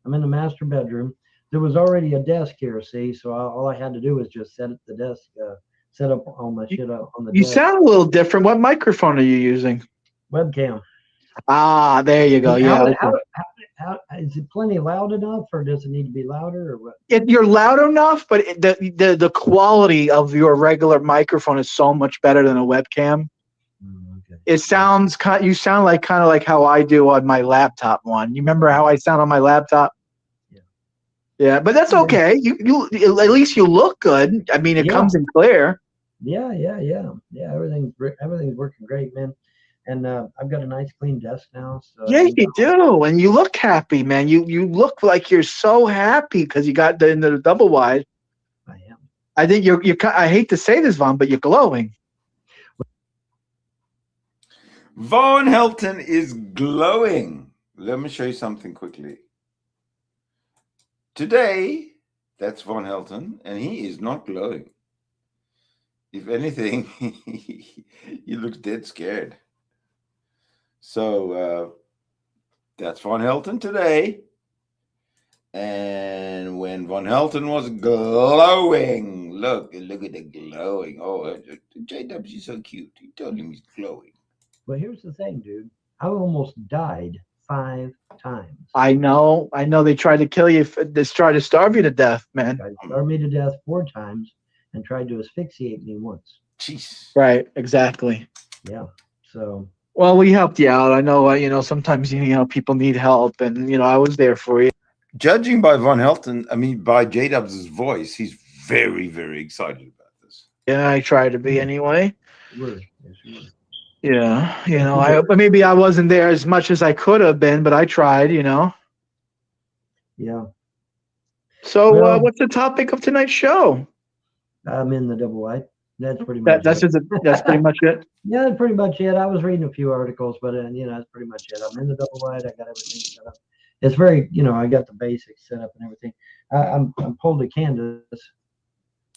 I'm in the master bedroom. There was already a desk here, see, so all I had to do was just set the desk, set up all my shit up on the You desk. sound a little different. What microphone are you using? Webcam. Ah, there you go. Yeah. Is it plenty loud enough, or does it need to be louder, or what? You're loud enough, but the quality of your regular microphone is so much better than a webcam. Okay. It sounds you sound like kind of like how I do on my laptop one. You remember how I sound on my laptop? Yeah, but that's okay. You at least you look good. I mean, it comes in clear. Yeah. Everything's working great, man. And I've got a nice clean desk now. So Yeah, you do, and you look happy, man. You look like you're so happy because you got into the double wide. I am. I think you're. I hate to say this, Von, but you're glowing. Von Helton is glowing. Let me show you something quickly. Today, that's Von Helton, and he is not glowing. If anything, he looks dead scared. So that's Von Helton today. And when Von Helton was glowing, look at the glowing. Oh, JW, is so cute. He told him he's glowing. But here's the thing, dude. I almost died 5 times. I know. They tried to kill you. They tried to starve you to death, man. Tried to starve me to death 4 times and tried to asphyxiate me once. Jeez. Right. Exactly. Yeah. So. Well, we helped you out. I know. Sometimes people need help, and I was there for you. Judging by Von Helton, I mean by J-Dub's voice, he's very, very excited about this. Yeah, I tried to be anyway. Yes, you were. Yeah, maybe I wasn't there as much as I could have been, but I tried. Yeah. So, Well, what's the topic of tonight's show? I'm in the double wide. That's pretty much That's pretty much it. Yeah, that's pretty much it. I was reading a few articles, but that's pretty much it. I'm in the double wide. I got everything set up. It's very, I got the basics set up and everything. I'm pulled to Candace.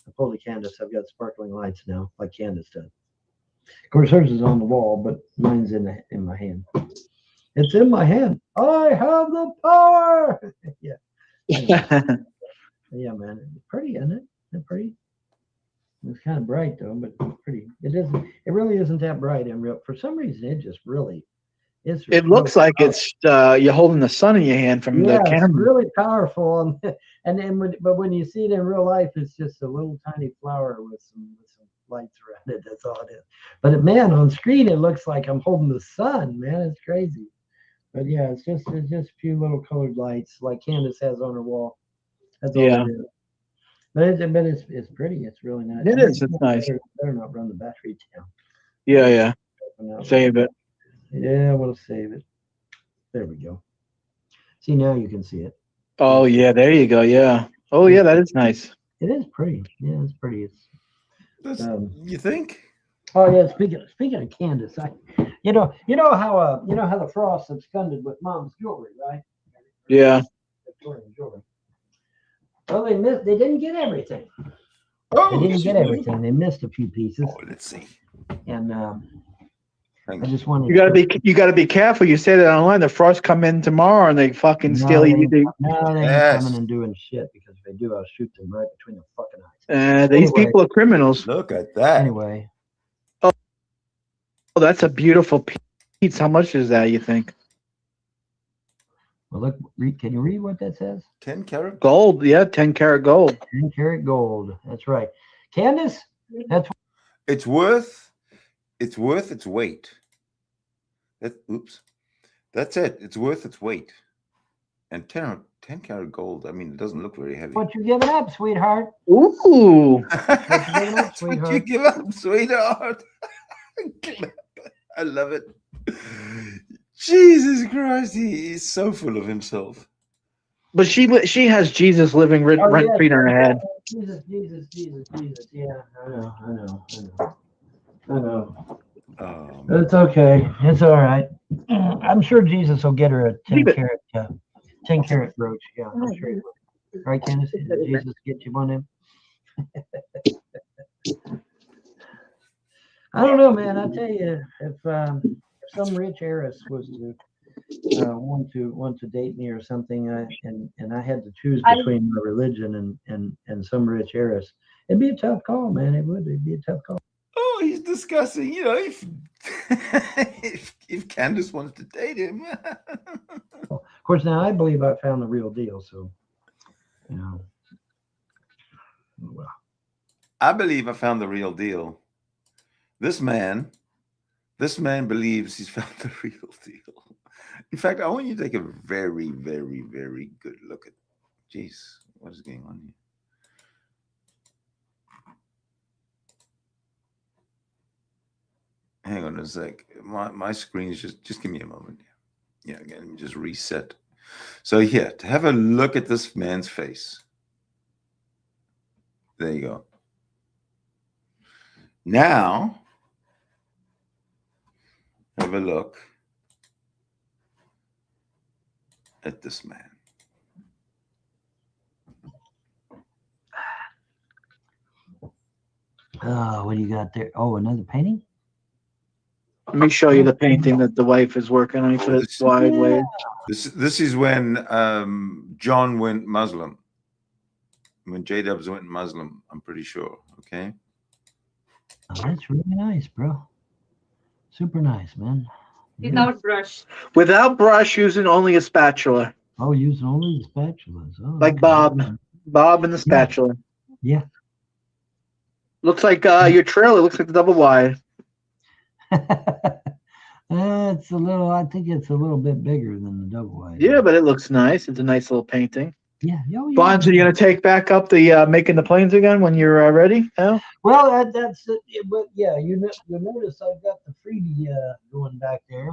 I've got sparkling lights now, like Candace does. Of course, hers is on the wall, but mine's in my hand. It's in my hand. I have the power. Yeah. Yeah, man. It's pretty, isn't it? Isn't it pretty? It's kind of bright though, but it's pretty. It really isn't that bright in real. For some reason, it just really. It looks like it's you're holding the sun in your hand from the camera. It's really powerful, but when you see it in real life, it's just a little tiny flower with some lights around it. That's all it is. But man, on screen, it looks like I'm holding the sun. Man, it's crazy. But yeah, it's just a few little colored lights like Candace has on her wall. That's all it is. But it's pretty. It's really nice. It is. It's nice. Better not run the battery down. Yeah. Save it. Yeah, we'll save it. There we go. See, now you can see it. Oh yeah, there you go. Yeah. Oh yeah, that is nice. It is pretty. Yeah, it's pretty. You think? Oh yeah. Speaking of Candace, you know how the frost absconded with Mom's jewelry, right? Yeah. Victorian jewelry. Well, they didn't get everything. Oh, they didn't get everything. They missed a few pieces. Oh, let's see. And I just wanted. You gotta be careful. You say that online. The frost come in tomorrow and they fucking steal you. No, they ain't coming and doing shit, because if they do, I'll shoot them right between the fucking eyes. These people are criminals. Look at that. Anyway. Oh, that's a beautiful piece. How much is that, you think? Well, look. Can you read what that says? 10 karat gold. Yeah, 10 karat gold. 10 karat gold. That's right, Candace. That's. It's worth its weight. That's it. It's worth its weight. And 10 karat gold. I mean, it doesn't look very heavy. What you giving up, sweetheart? Ooh. What you give up, sweetheart? I love it. Jesus Christ, he is so full of himself. But she has Jesus living rent free in her head. Jesus. Yeah, I know. It's okay. It's all right. I'm sure Jesus will get her a 10 karat brooch. Yeah, I'm sure he will. Right, Candace? Did Jesus get you one of them? I don't know, man. I tell you, if some rich heiress was to want to date me or something, and I had to choose between my religion and some rich heiress, it'd be a tough call, man. It'd be a tough call. Oh, he's discussing, if if Candace wants to date him. Of course, now I believe I found the real deal, so well. I believe I found the real deal. This man believes he's found the real deal. In fact, I want you to take a very, very, very good look at. Jeez, what is going on here? Hang on a sec. My screen is just give me a moment. Yeah, again, let me just reset. So here, to have a look at this man's face. There you go. Now, have a look at this man. What do you got there? Oh, another painting? Let me show you the painting that the wife is working on for this wide way. This is when John went Muslim. when J-Dubs went Muslim. I'm pretty sure. Okay. Oh, that's really nice, bro. Super nice, man. Yeah. Without brush. Without brush, using only a spatula. Oh, using only the spatulas. Oh, Like okay. Bob and the Yeah. spatula. Yeah. Looks like your trailer looks like the double wide. It's a little. I think it's a little bit bigger than the double wide. Yeah, but it looks nice. It's a nice little painting. Yeah. Oh, yeah. Bonds, are you going to take back up the making the planes again when you're ready? No? Well, that's it. But yeah, you notice I've got the freebie going back there.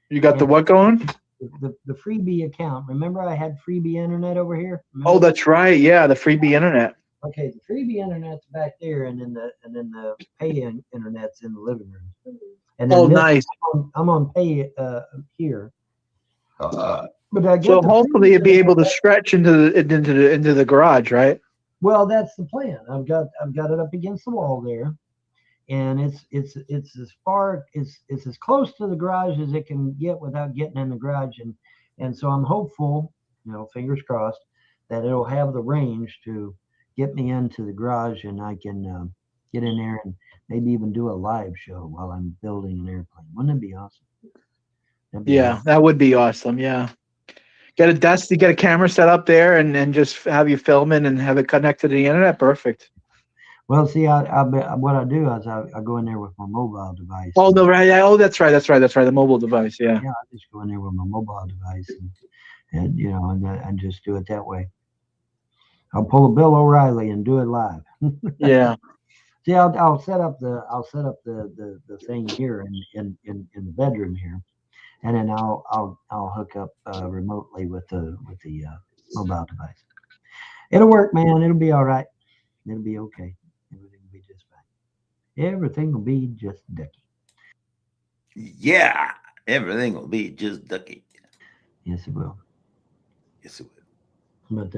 You got the what going? The freebie account. Remember, I had freebie internet over here. Remember? Oh, that's right. Yeah, the freebie internet. Okay, the freebie internet's back there, and then the pay internet's in the living room. And then nice. I'm on pay here. But I get So hopefully you'll be able to stretch into the garage, right? Well, that's the plan. I've got it up against the wall there, and it's as far it's as close to the garage as it can get without getting in the garage, and so I'm hopeful, fingers crossed, that it'll have the range to get me into the garage, and I can get in there and maybe even do a live show while I'm building an airplane. Wouldn't it be awesome? Yeah, that would be awesome. Yeah. Get a desk, you get a camera set up there, and just have you film it and have it connected to the internet. Perfect. Well, see, what I do is I go in there with my mobile device. Oh no, right? Oh, that's right. The mobile device. Yeah. Yeah, I just go in there with my mobile device and just do it that way. I'll pull a Bill O'Reilly and do it live. Yeah. See, I'll set up the thing here in the bedroom here, and then I'll hook up remotely with the mobile device. It'll work, man. It'll be all right. It'll be okay. Everything will be just fine. Everything will be just ducky. Yeah, everything will be just ducky. Yes, it will. Yes, it will. But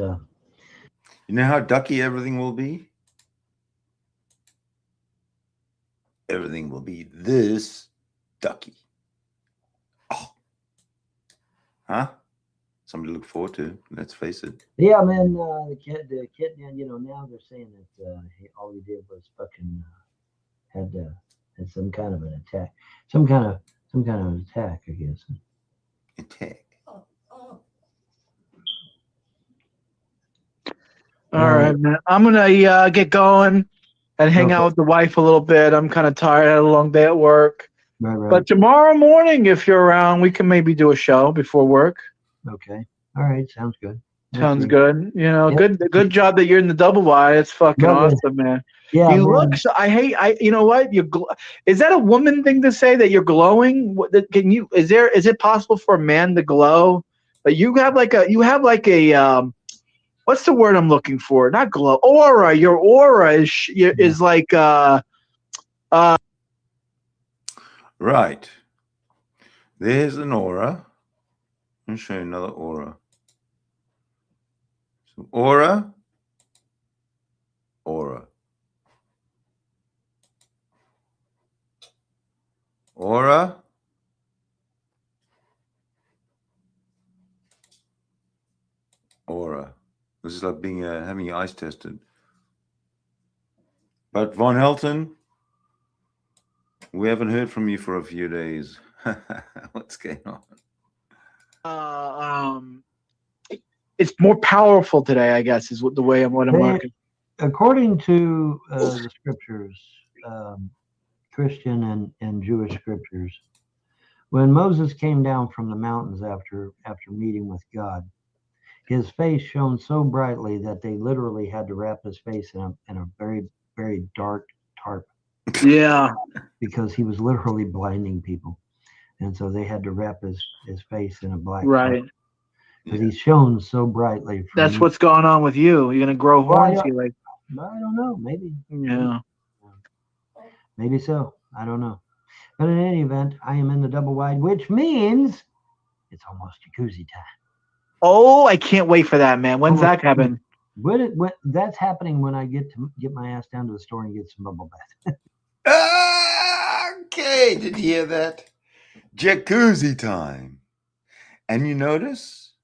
you know how ducky everything will be? Everything will be this ducky. Oh. Huh? Something to look forward to. Let's face it. yeah, man, the kid, now they're saying that all he did was fucking had some kind of an attack, some kind of attack, I guess. Attack. All right, man. I'm gonna get going and hang out with the wife a little bit. I'm kind of tired. I had a long day at work. Right. But tomorrow morning, if you're around, we can maybe do a show before work. Okay. All right. Sounds good. Sounds good. Good job that you're in the double wide. It's fucking awesome, man. Yeah. You look. So, you know what? Is that a woman thing to say that you're glowing? Is it possible for a man to glow? But you have like a what's the word I'm looking for? Not glow. Aura. Your aura is like Right. There's an aura. I'll show you another aura. So aura. Aura. This is like having your eyes tested. But Von Helton, we haven't heard from you for a few days. What's going on? It's more powerful today, I guess, is what I'm looking. According to the scriptures, Christian and Jewish scriptures, when Moses came down from the mountains after meeting with God, his face shone so brightly that they literally had to wrap his face in a very, very dark tarp. Yeah. Because he was literally blinding people. And so they had to wrap his face in a black tarp. Because he shone so brightly. That's what's going on with you. You're going to grow horns? I don't know. Maybe. Yeah. Maybe so. I don't know. But in any event, I am in the double wide, which means it's almost jacuzzi time. Oh, I can't wait for that, man. When's that happen? That's happening when I get my ass down to the store and get some bubble bath. Okay, did you hear that? Jacuzzi time. And you notice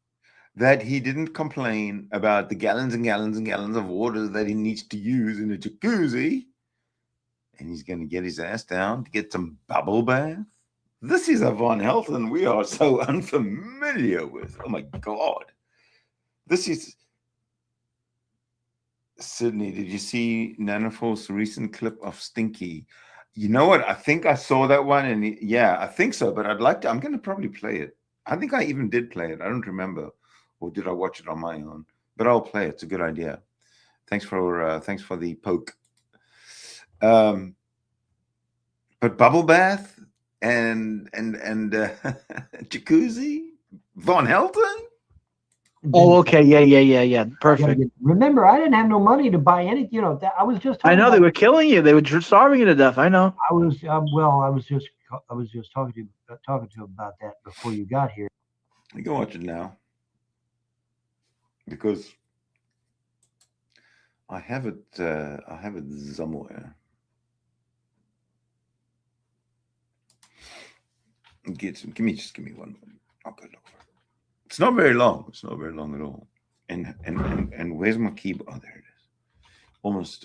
that he didn't complain about the gallons and gallons and gallons of water that he needs to use in a jacuzzi. And he's going to get his ass down to get some bubble bath. This is a Von Helton we are so unfamiliar with. Oh my God. This is Sydney. Did you see Nanofor's recent clip of Stinky? You know what? I think I saw that one, and yeah, I think so. But I'm going to probably play it. I think I even did play it. I don't remember, or did I watch it on my own? But I'll play it. It's a good idea. Thanks for the poke. But bubble bath and jacuzzi, Von Helton. Oh, okay. Yeah. Perfect. Remember, I didn't have no money to buy anything. You know, I was just. I know they were killing you. They were starving you to death. I know. I was just talking to you about that before you got here. You can watch it now because I have it. I have it somewhere. Give me one. I'll go look for it. It's not very long. It's not very long at all. And where's my keyboard? Oh, there it is. Almost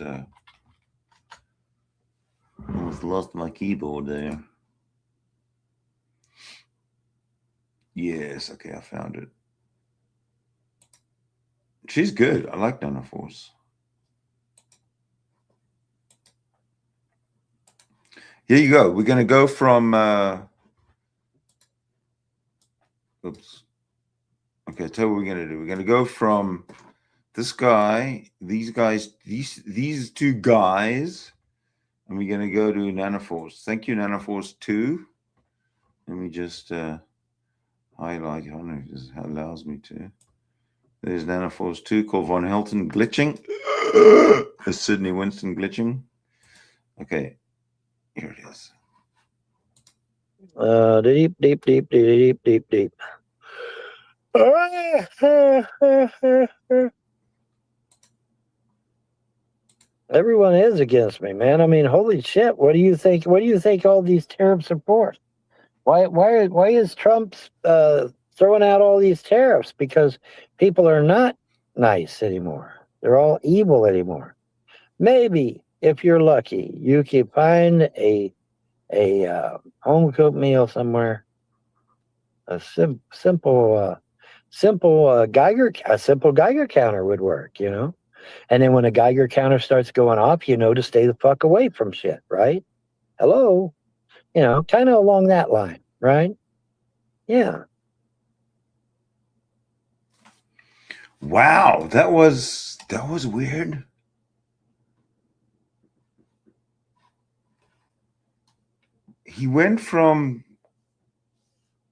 lost my keyboard there. Yes, okay, I found it. She's good. I like Nanoforce. Here you go. We're gonna go from oops. Okay, tell you what we're gonna do. We're gonna go from this guy, these two guys, and we're gonna go to Nanoforce. Thank you, Nanoforce 2. Let me just highlight. I don't know if this allows me to. There's Nanoforce 2 called Von Helton glitching. There's Sydney Winston glitching. Okay, here it is. Deep. Everyone is against me, man. I mean, holy shit! What do you think? What do you think all these tariffs are for? Why is Trump throwing out all these tariffs? Because people are not nice anymore. They're all evil anymore. Maybe if you're lucky, you can find a home cooked meal somewhere. A simple Geiger counter would work, you know. And then when a Geiger counter starts going off, you know to stay the fuck away from shit, right? Hello, you know, kind of along that line, right? Yeah. Wow, that was weird. He went from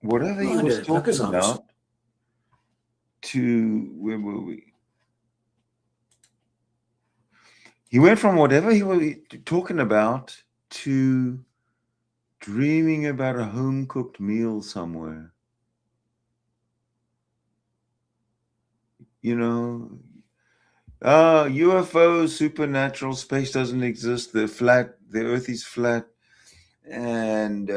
whatever he was talking about to where were we? He went from whatever he was talking about to dreaming about a home-cooked meal somewhere. You know, UFOs, supernatural, space doesn't exist. They're flat. The Earth is flat, and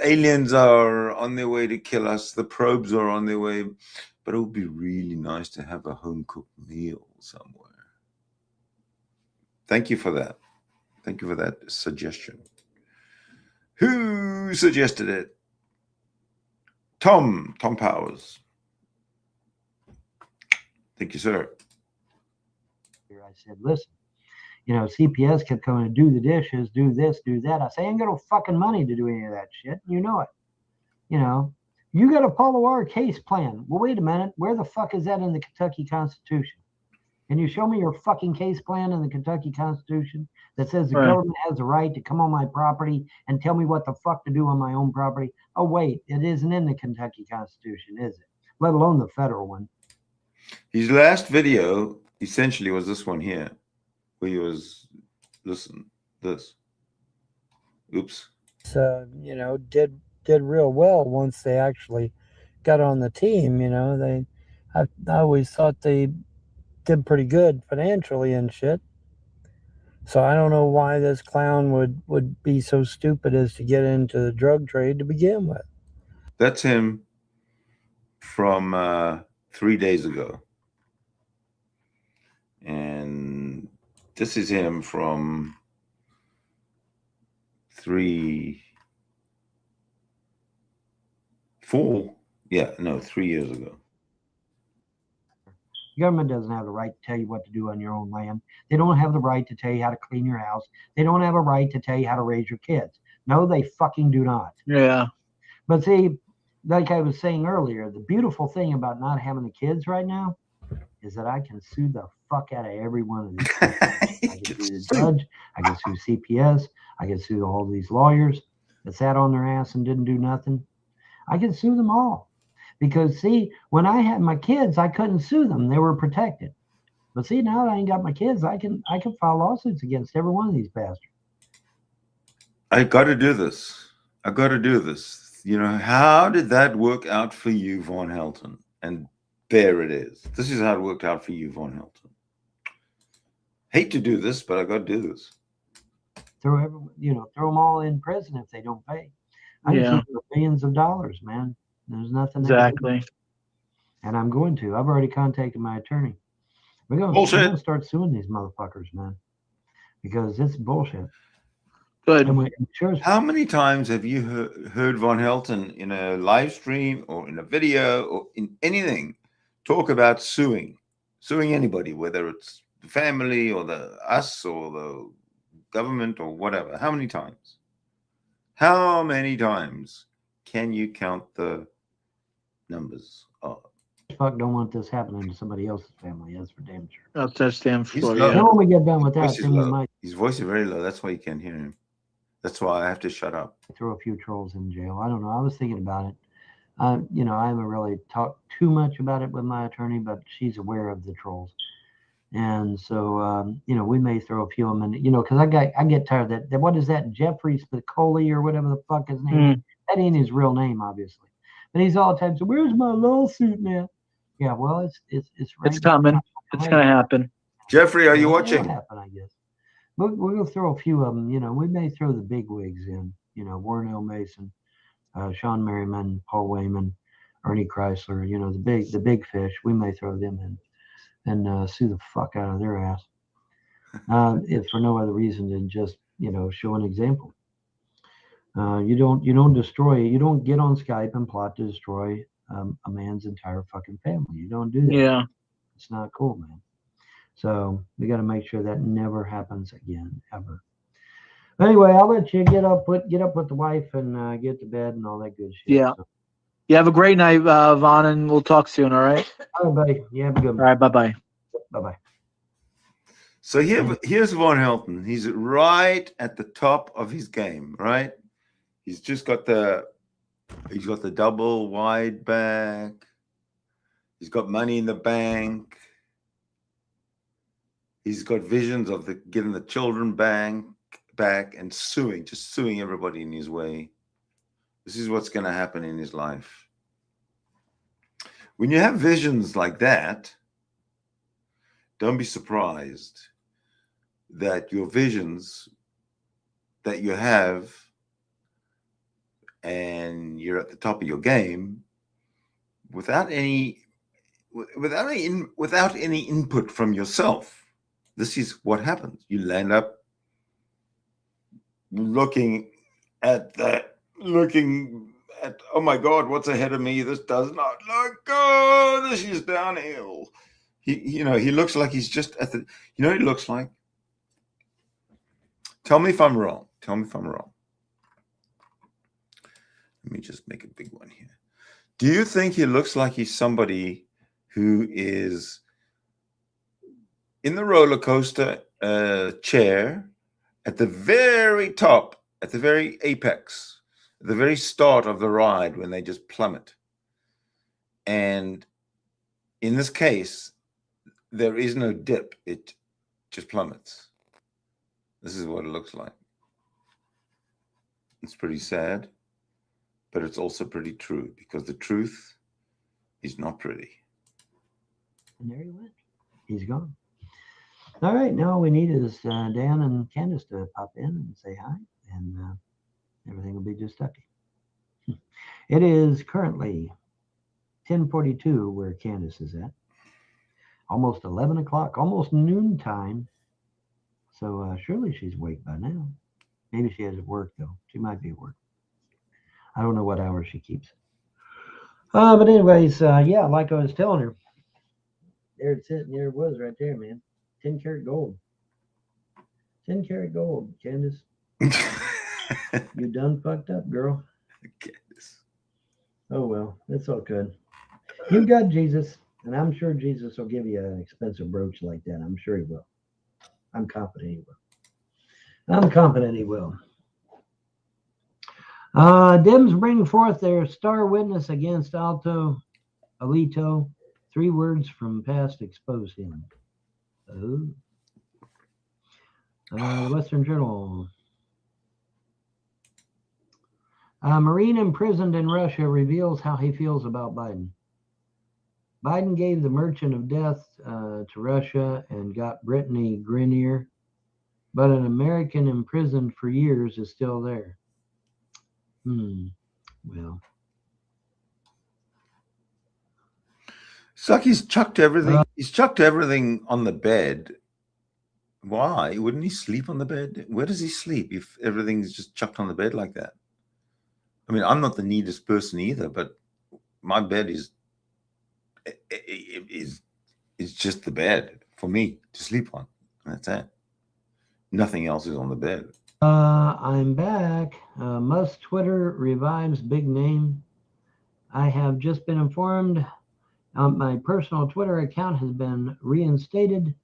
aliens are on their way to kill us. The probes are on their way, but it would be really nice to have a home-cooked meal somewhere. Thank you for that. Thank you for that suggestion. Who suggested it? Tom Powers. Thank you, sir. I said, listen, you know, CPS kept coming to do the dishes, do this, do that. I say, I ain't got no fucking money to do any of that shit. You know it. You know, you got to follow our case plan. Well, wait a minute. Where the fuck is that in the Kentucky Constitution? Can you show me your fucking case plan in the Kentucky Constitution that says the government has the right to come on my property and tell me what the fuck to do on my own property? Oh, wait, it isn't in the Kentucky Constitution, is it? Let alone the federal one. His last video essentially was this one here, where he was, listen, this. Oops. You know, did real well once they actually got on the team. You know, I always thought they did pretty good financially and shit. So I don't know why this clown would be so stupid as to get into the drug trade to begin with. That's him from 3 days ago. And this is him from 3 years ago. The government doesn't have the right to tell you what to do on your own land. They don't have the right to tell you how to clean your house. They don't have a right to tell you how to raise your kids. No, they fucking do not. Yeah. But see, like I was saying earlier, the beautiful thing about not having the kids right now is that I can sue the fuck out of every one of these people. I can sue the judge. I can sue CPS. I can sue all these lawyers that sat on their ass and didn't do nothing. I can sue them all. Because see, when I had my kids, I couldn't sue them. They were protected. But see, now that I ain't got my kids, I can file lawsuits against every one of these bastards. I got to do this. I got to do this. You know, how did that work out for you, Von Helton? And there it is. This is how it worked out for you, Von Helton. Hate to do this, but I got to do this. Throw them all in prison if they don't pay. I can sue for billions of dollars, man. There's nothing. Exactly. And I'm going to. I've already contacted my attorney. We're going to start suing these motherfuckers, man, because it's bullshit. Good. How many times have you heard Von Helton in a live stream or in a video or in anything talk about suing anybody, whether it's the family or us or the government or whatever? How many times? How many times can you count the numbers? Fuck, don't want this happening to somebody else's family. That's for damn sure. That's damn sure. Then when we get done with that, then we might. His voice is very low. That's why you can't hear him. That's why I have to shut up. Throw a few trolls in jail. I don't know. I was thinking about it. I haven't really talked too much about it with my attorney, but she's aware of the trolls. And so, we may throw a few of them in, because I get tired of that. What is that? Jeffrey Spicoli or whatever the fuck his name is. That ain't his real name, obviously. But he's all the time, so where's my lawsuit now? Yeah, well, it's right. It's coming. It's going to happen. Jeffrey, are you watching? It'll happen, I guess. We're going to throw a few of them. We may throw the big wigs in. Warren L. Mason, Sean Merriman, Paul Wayman, Ernie Chrysler. The big fish. We may throw them in and sue the fuck out of their ass, if for no other reason than just show an example. You don't destroy. You don't get on Skype and plot to destroy a man's entire fucking family. You don't do that. Yeah, it's not cool, man. So we got to make sure that never happens again, ever. Anyway, I'll let you get up with the wife and get to bed and all that good shit. Yeah. So. You have a great night, Vaughn, and we'll talk soon. All right. All right, buddy. You have a good one. All right. Bye-bye. Bye-bye. So here's Von Helton. He's right at the top of his game, right? He's just got the double wide back. He's got money in the bank. He's got visions of getting the children back and just suing everybody in his way. This is what's going to happen in his life. When you have visions like that, don't be surprised that your visions that you have and you're at the top of your game without any input from yourself. This is what happens. You land up looking at, oh my God, what's ahead of me? This does not look good. This is downhill. He looks like he's just at the, he looks like. Tell me if I'm wrong. Let me just make a big one here. Do you think he looks like he's somebody who is in the roller coaster chair at the very top, at the very apex, at the very start of the ride when they just plummet? And in this case, there is no dip. It just plummets. This is what it looks like. It's pretty sad, but it's also pretty true, because the truth is not pretty. And there he went. He's gone. All right, now all we need is Dan and Candace to pop in and say hi, and everything will be just ducky. It is currently 10:42 where Candace is at. Almost 11 o'clock, almost noontime. So surely she's awake by now. Maybe she has at work, though. She might be at work. I don't know what hour she keeps. But anyways, yeah, like I was telling her, there it's sitting, there it was right there, man. 10 karat gold. 10 karat gold, Candace. You done fucked up, girl. Candace. Oh, well, it's all good. You got Jesus, and I'm sure Jesus will give you an expensive brooch like that. I'm sure he will. I'm confident he will. I'm confident he will. Dems bring forth their star witness against Alito. 3 words from past expose him. Oh. The Western Journal. Marine imprisoned in Russia reveals how he feels about Biden. Biden gave the merchant of death to Russia and got Brittany Grenier, but an American imprisoned for years is still there. Well. It's like he's chucked everything. He's chucked everything on the bed. Why wouldn't he sleep on the bed? Where does he sleep if everything's just chucked on the bed like that? I mean, I'm not the neatest person either, but my bed is just the bed for me to sleep on. That's it. Nothing else is on the bed. I'm back. Musk Twitter revives big name. I have just been informed my personal Twitter account has been reinstated.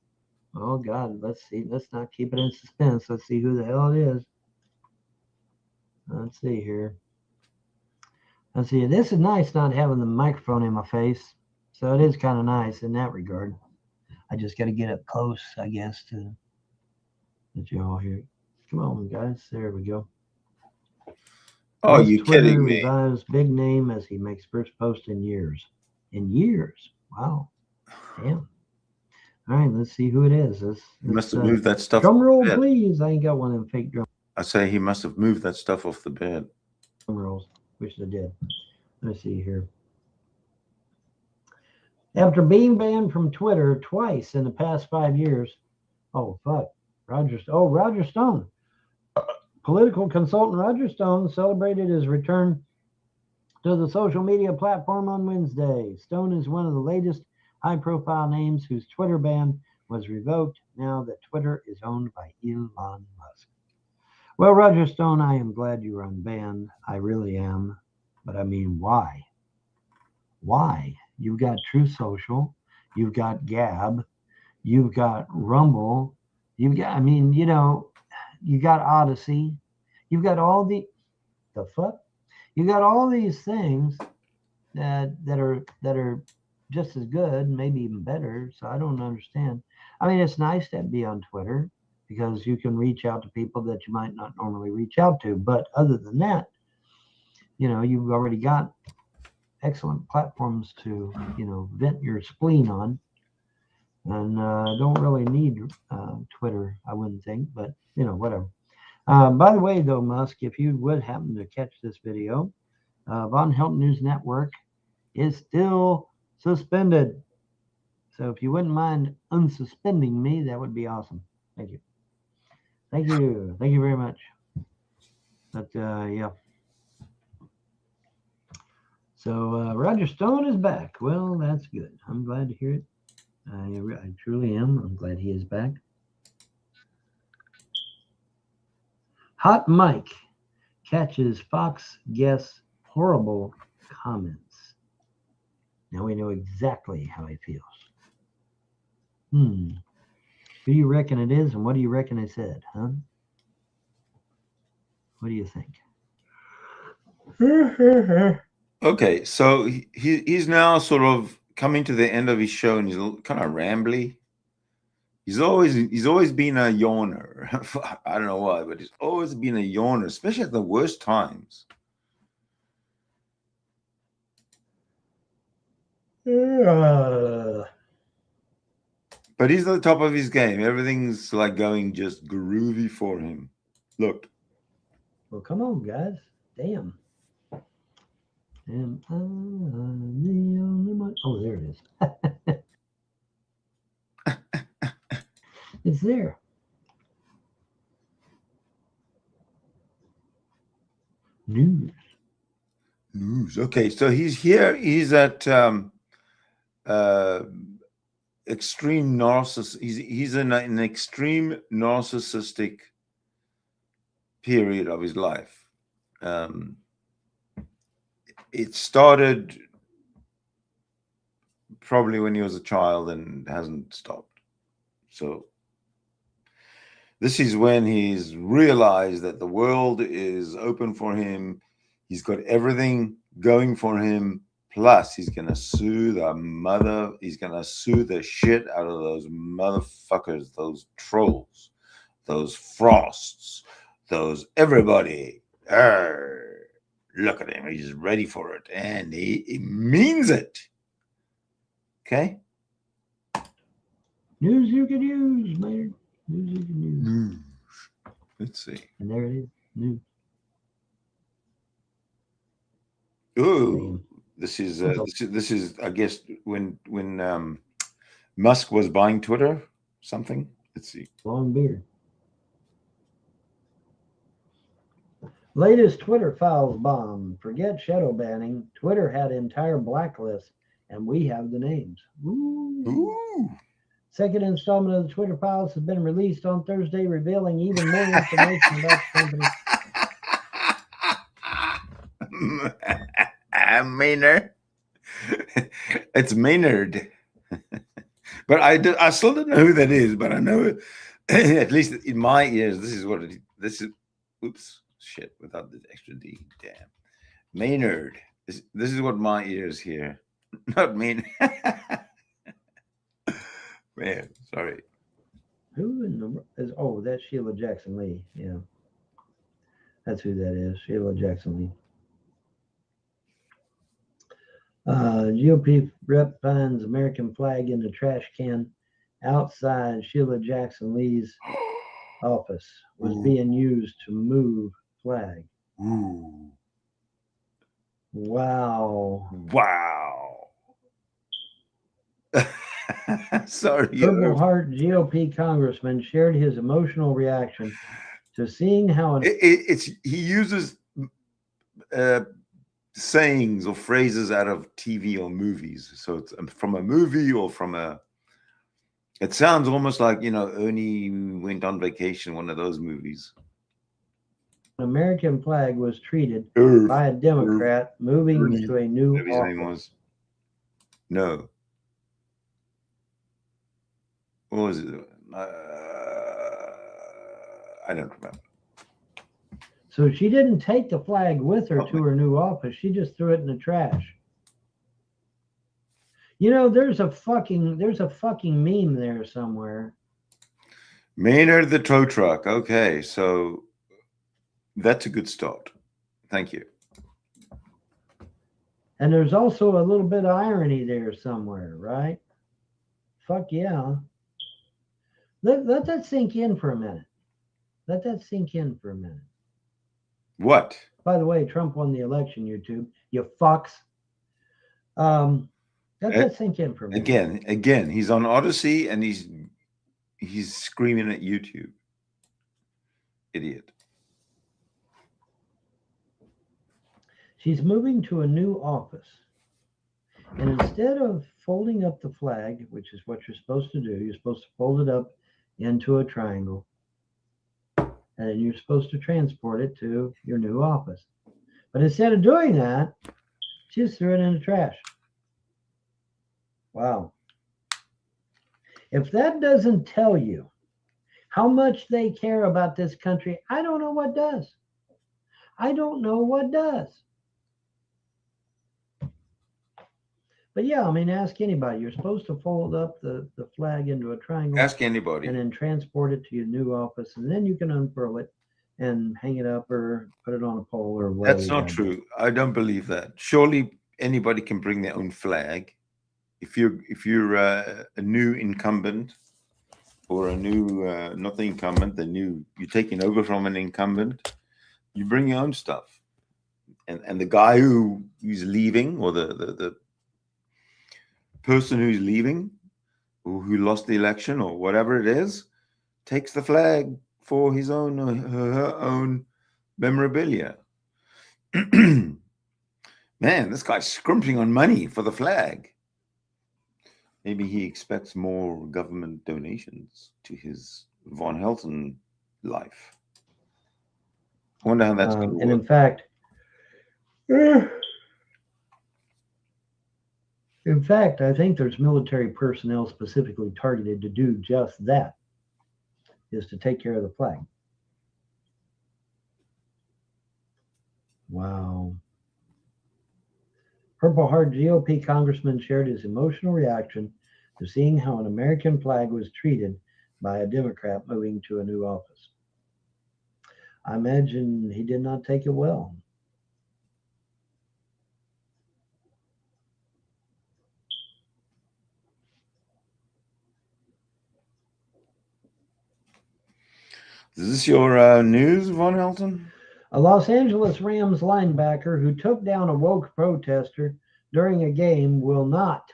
Oh, God, let's see. Let's not keep it in suspense. Let's see who the hell it is. Let's see here. Let's see. This is nice not having the microphone in my face. So it is kind of nice in that regard. I just got to get up close, I guess, to let you all hear. Come on, guys. There we go. Oh, you Twitter kidding me? revives big name as he makes first post in years. In years. Wow. Damn. All right, let's see who it is. He must have moved that stuff. Drum roll, please. I ain't got one of them fake drum. I say he must have moved that stuff off the bed. Drum rolls. Wish I did. Let me see here. After being banned from Twitter twice in the past 5 years. Oh, fuck. Roger Stone. Political consultant Roger Stone celebrated his return to the social media platform on Wednesday. Stone is one of the latest high-profile names whose Twitter ban was revoked now that Twitter is owned by Elon Musk. Well, Roger Stone, I am glad you were unbanned. I really am. But I mean, why? Why? You've got Truth Social. You've got Gab. You've got Rumble. You've got, I mean, you know, you got Odyssey. You've got all the fuck? You got all these things that are just as good, maybe even better. So I don't understand. I mean, it's nice to be on Twitter because you can reach out to people that you might not normally reach out to. But other than that, you know, you've already got excellent platforms to, you know, vent your spleen on. And don't really need Twitter, I wouldn't think, but, you know, whatever. By the way, though, Musk, if you would happen to catch this video, Von Helton News Network is still suspended. So if you wouldn't mind unsuspending me, that would be awesome. Thank you. Thank you. Thank you very much. But, yeah. So Roger Stone is back. Well, that's good. I'm glad to hear it. I truly am. I'm glad he is back. Hot Mike catches Fox guest's horrible comments. Now we know exactly how he feels. Who do you reckon it is, and what do you reckon it said, huh? What do you think? Okay, so he's now sort of coming to the end of his show, and he's kind of rambly. He's always been a yawner. I don't know why, but he's always been a yawner, especially at the worst times. But he's at the top of his game. Everything's like going just groovy for him. Look. Well, come on, guys. Damn. Am I the only one? Oh, there it is. It's there. News. News. Okay, so he's here. He's at extreme narcissist. He's in an extreme narcissistic period of his life. It started probably when he was a child and hasn't stopped. So this is when he's realized that the world is open for him. He's got everything going for him. Plus, he's going to sue he's going to sue the shit out of those motherfuckers, those trolls, those Frosts, those everybody. Look at him. He's ready for it. And he means it. Okay? News you can use, Maynard. News you can use. News. Let's see. And there it is. News. Ooh, this is I guess when Musk was buying Twitter, something. Let's see. Long beard. Latest Twitter files bomb. Forget shadow banning. Twitter had entire blacklist, and we have the names. Ooh. Ooh. Second installment of the Twitter files has been released on Thursday, revealing even more information about the company. Maynard. It's Maynard. But I still don't know who that is, but I know at least in my ears, this is what it is. Oops, shit, without the extra D. Damn. Maynard. This is what my ears hear. Not Maynard. Man, sorry. Who in the is? Oh, that's Sheila Jackson Lee. Yeah, that's who that is. Sheila Jackson Lee. GOP rep finds American flag in the trash can outside Sheila Jackson Lee's office. Was being used to move flag. Ooh. Wow. Wow. Sorry. Purple Heart GOP congressman shared his emotional reaction to seeing how he uses sayings or phrases out of TV or movies. So it's from a movie or from it sounds almost like, Ernie Went on Vacation, one of those movies. American flag was treated by a Democrat moving Ernie, to a new his name was. No. What was it? I don't remember. So she didn't take the flag with her to her new office. She just threw it in the trash. There's a fucking meme there somewhere. Maynard the tow truck. Okay, so that's a good start. Thank you. And there's also a little bit of irony there somewhere, right? Fuck yeah. Let that sink in for a minute. Let that sink in for a minute. What? By the way, Trump won the election, YouTube. You fucks. Let that sink in for a minute. Again, he's on Odyssey and he's screaming at YouTube. Idiot. She's moving to a new office. And instead of folding up the flag, which is what you're supposed to do, you're supposed to fold it up into a triangle. And then you're supposed to transport it to your new office. But instead of doing that, she just threw it in the trash. Wow. If that doesn't tell you how much they care about this country, I don't know what does. I don't know what does. But yeah, ask anybody. You're supposed to fold up the flag into a triangle. Ask anybody. And then transport it to your new office. And then you can unfurl it and hang it up or put it on a pole or whatever. That's not true. I don't believe that. Surely anybody can bring their own flag. If you're a new incumbent or a new, not the incumbent, you're taking over from an incumbent, you bring your own stuff. and the guy who's leaving, or the person who's leaving, or who lost the election, or whatever it is, takes the flag for his own or her own memorabilia. Man, this guy's scrimping on money for the flag. Maybe he expects more government donations to his Von Helton life. I wonder how that's going to work. And in fact, I think there's military personnel specifically targeted to do just that, is to take care of the flag. Wow. Purple Heart GOP congressman shared his emotional reaction to seeing how an American flag was treated by a Democrat moving to a new office. I imagine he did not take it well. Is this your news, Von Helton? A Los Angeles Rams linebacker who took down a woke protester during a game will not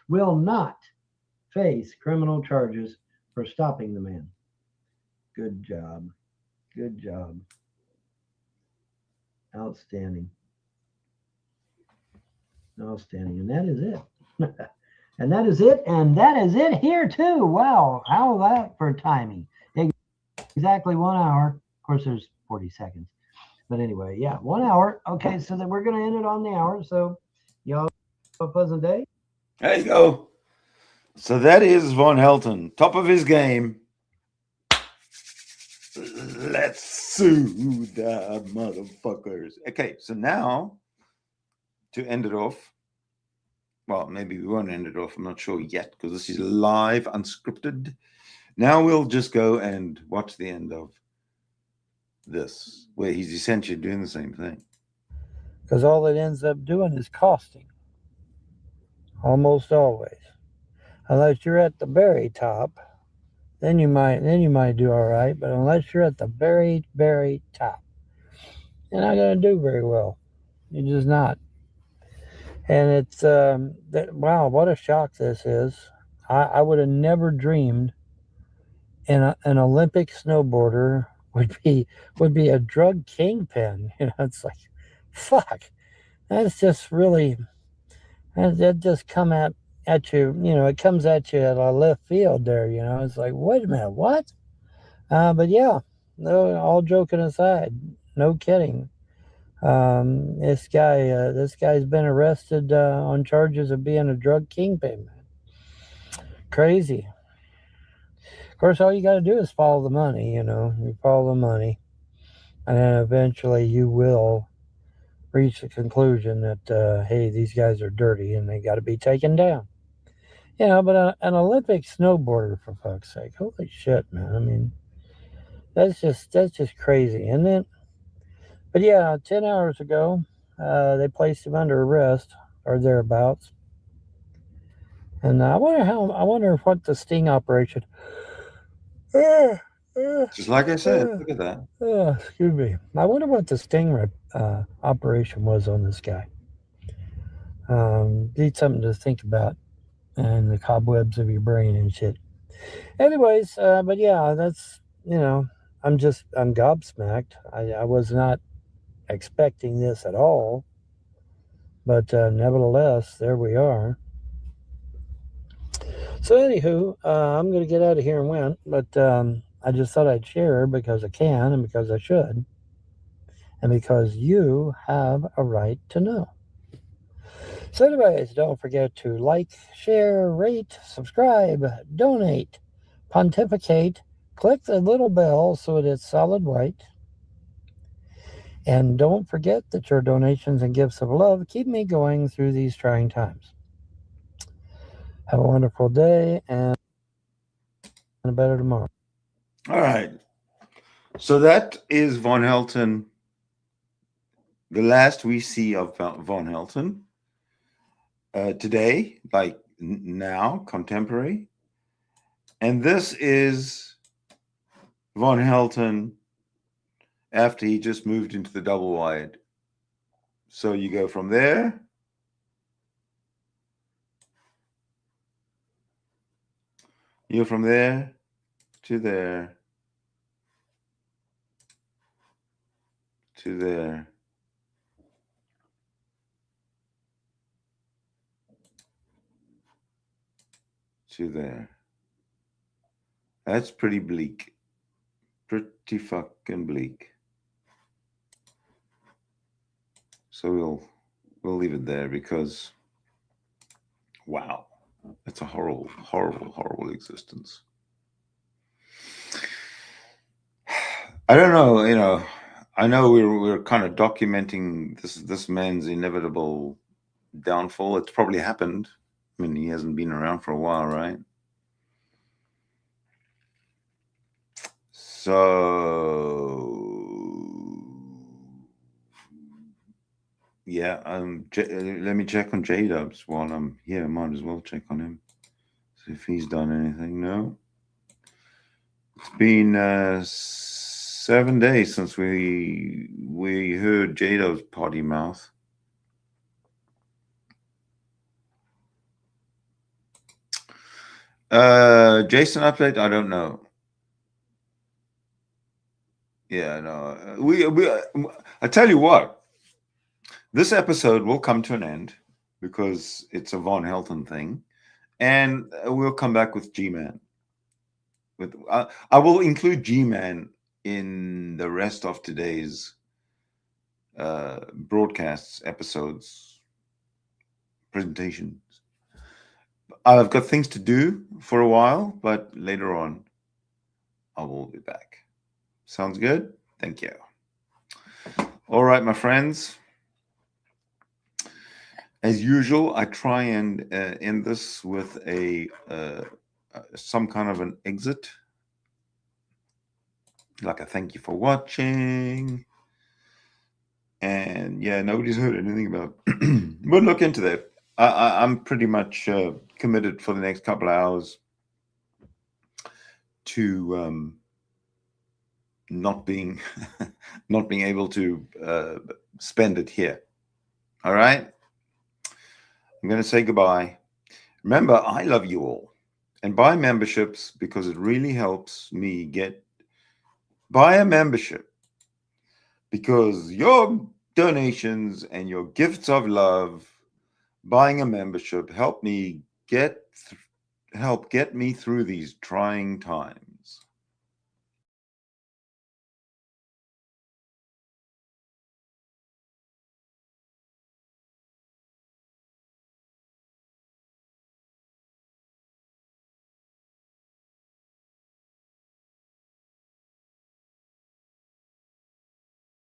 face criminal charges for stopping the man. Good job. Good job. Outstanding. Outstanding. And that is it. And that is it. And that is it here too. Wow. How that for timing? Exactly 1 hour. Of course, there's 40 seconds. But anyway, yeah, 1 hour. Okay, so then we're going to end it on the hour. So y'all have a pleasant day. There you go. So that is Von Helton, top of his game. Let's sue the motherfuckers. Okay, so now to end it off. Well, maybe we won't end it off. I'm not sure yet because this is live, unscripted. Now we'll just go and watch the end of this, where he's essentially doing the same thing. Because all it ends up doing is costing. Almost always. Unless you're at the very top, then you might do all right. But unless you're at the very, very top, you're not going to do very well. You're just not. And it's wow, what a shock this is. I would have never dreamed an Olympic snowboarder would be a drug kingpin. You know, it's like, fuck. That's just really, that just come at you. You know, it comes at you at a left field there. You know, it's like, wait a minute, what? But yeah, no. All joking aside, no kidding. This guy's been arrested on charges of being a drug kingpin. Crazy. Of course, all you got to do is follow the money. You know, you follow the money, and then eventually you will reach the conclusion that hey, these guys are dirty and they got to be taken down. You know, but an Olympic snowboarder, for fuck's sake, holy shit, man! I mean, that's just crazy, isn't it? But yeah, 10 hours ago, they placed him under arrest or thereabouts. And I wonder what the sting operation. Just like I said, look at that. Excuse me. I wonder what the sting operation was on this guy. Need something to think about, and the cobwebs of your brain and shit. Anyways, but yeah, that's, you know, I'm gobsmacked. I was not expecting this at all, but nevertheless, there we are. So anywho, I'm going to get out of here and win, but I just thought I'd share because I can and because I should and because you have a right to know. So anyways, don't forget to like, share, rate, subscribe, donate, pontificate, click the little bell so it is solid white. And don't forget that your donations and gifts of love keep me going through these trying times. Have a wonderful day and a better tomorrow. All right. So that is Von Helton. The last we see of Von Helton today, like now, contemporary. And this is Von Helton after he just moved into the double wide So you go from there. You go from there to there to there. To there. That's pretty bleak. Pretty fucking bleak. So we'll leave it there because wow, it's a horrible existence. I don't know, I know we're kind of documenting this man's inevitable downfall. It's probably happened. I mean, he hasn't been around for a while, right? So yeah, let me check on J-Dubs while I'm here. I might as well check on him. See if he's done anything. No. It's been 7 days since we heard J-Dubs potty mouth. Jason update, I don't know. Yeah, no. I tell you what, this episode will come to an end because it's a Von Helton thing, and we'll come back with G-Man. I will include G-Man in the rest of today's broadcasts, episodes, presentations. I've got things to do for a while, but later on, I will be back. Sounds good? Thank you. All right, my friends. As usual, I try and end this with some kind of an exit. Like a thank you for watching. And yeah, nobody's heard anything about it. We'll look into that. I'm pretty much committed for the next couple of hours to not being able to spend it here. All right. I'm going to say goodbye. Remember, I love you all, and buy memberships because it really helps me buy a membership because your donations and your gifts of love, buying a membership help get me through these trying times.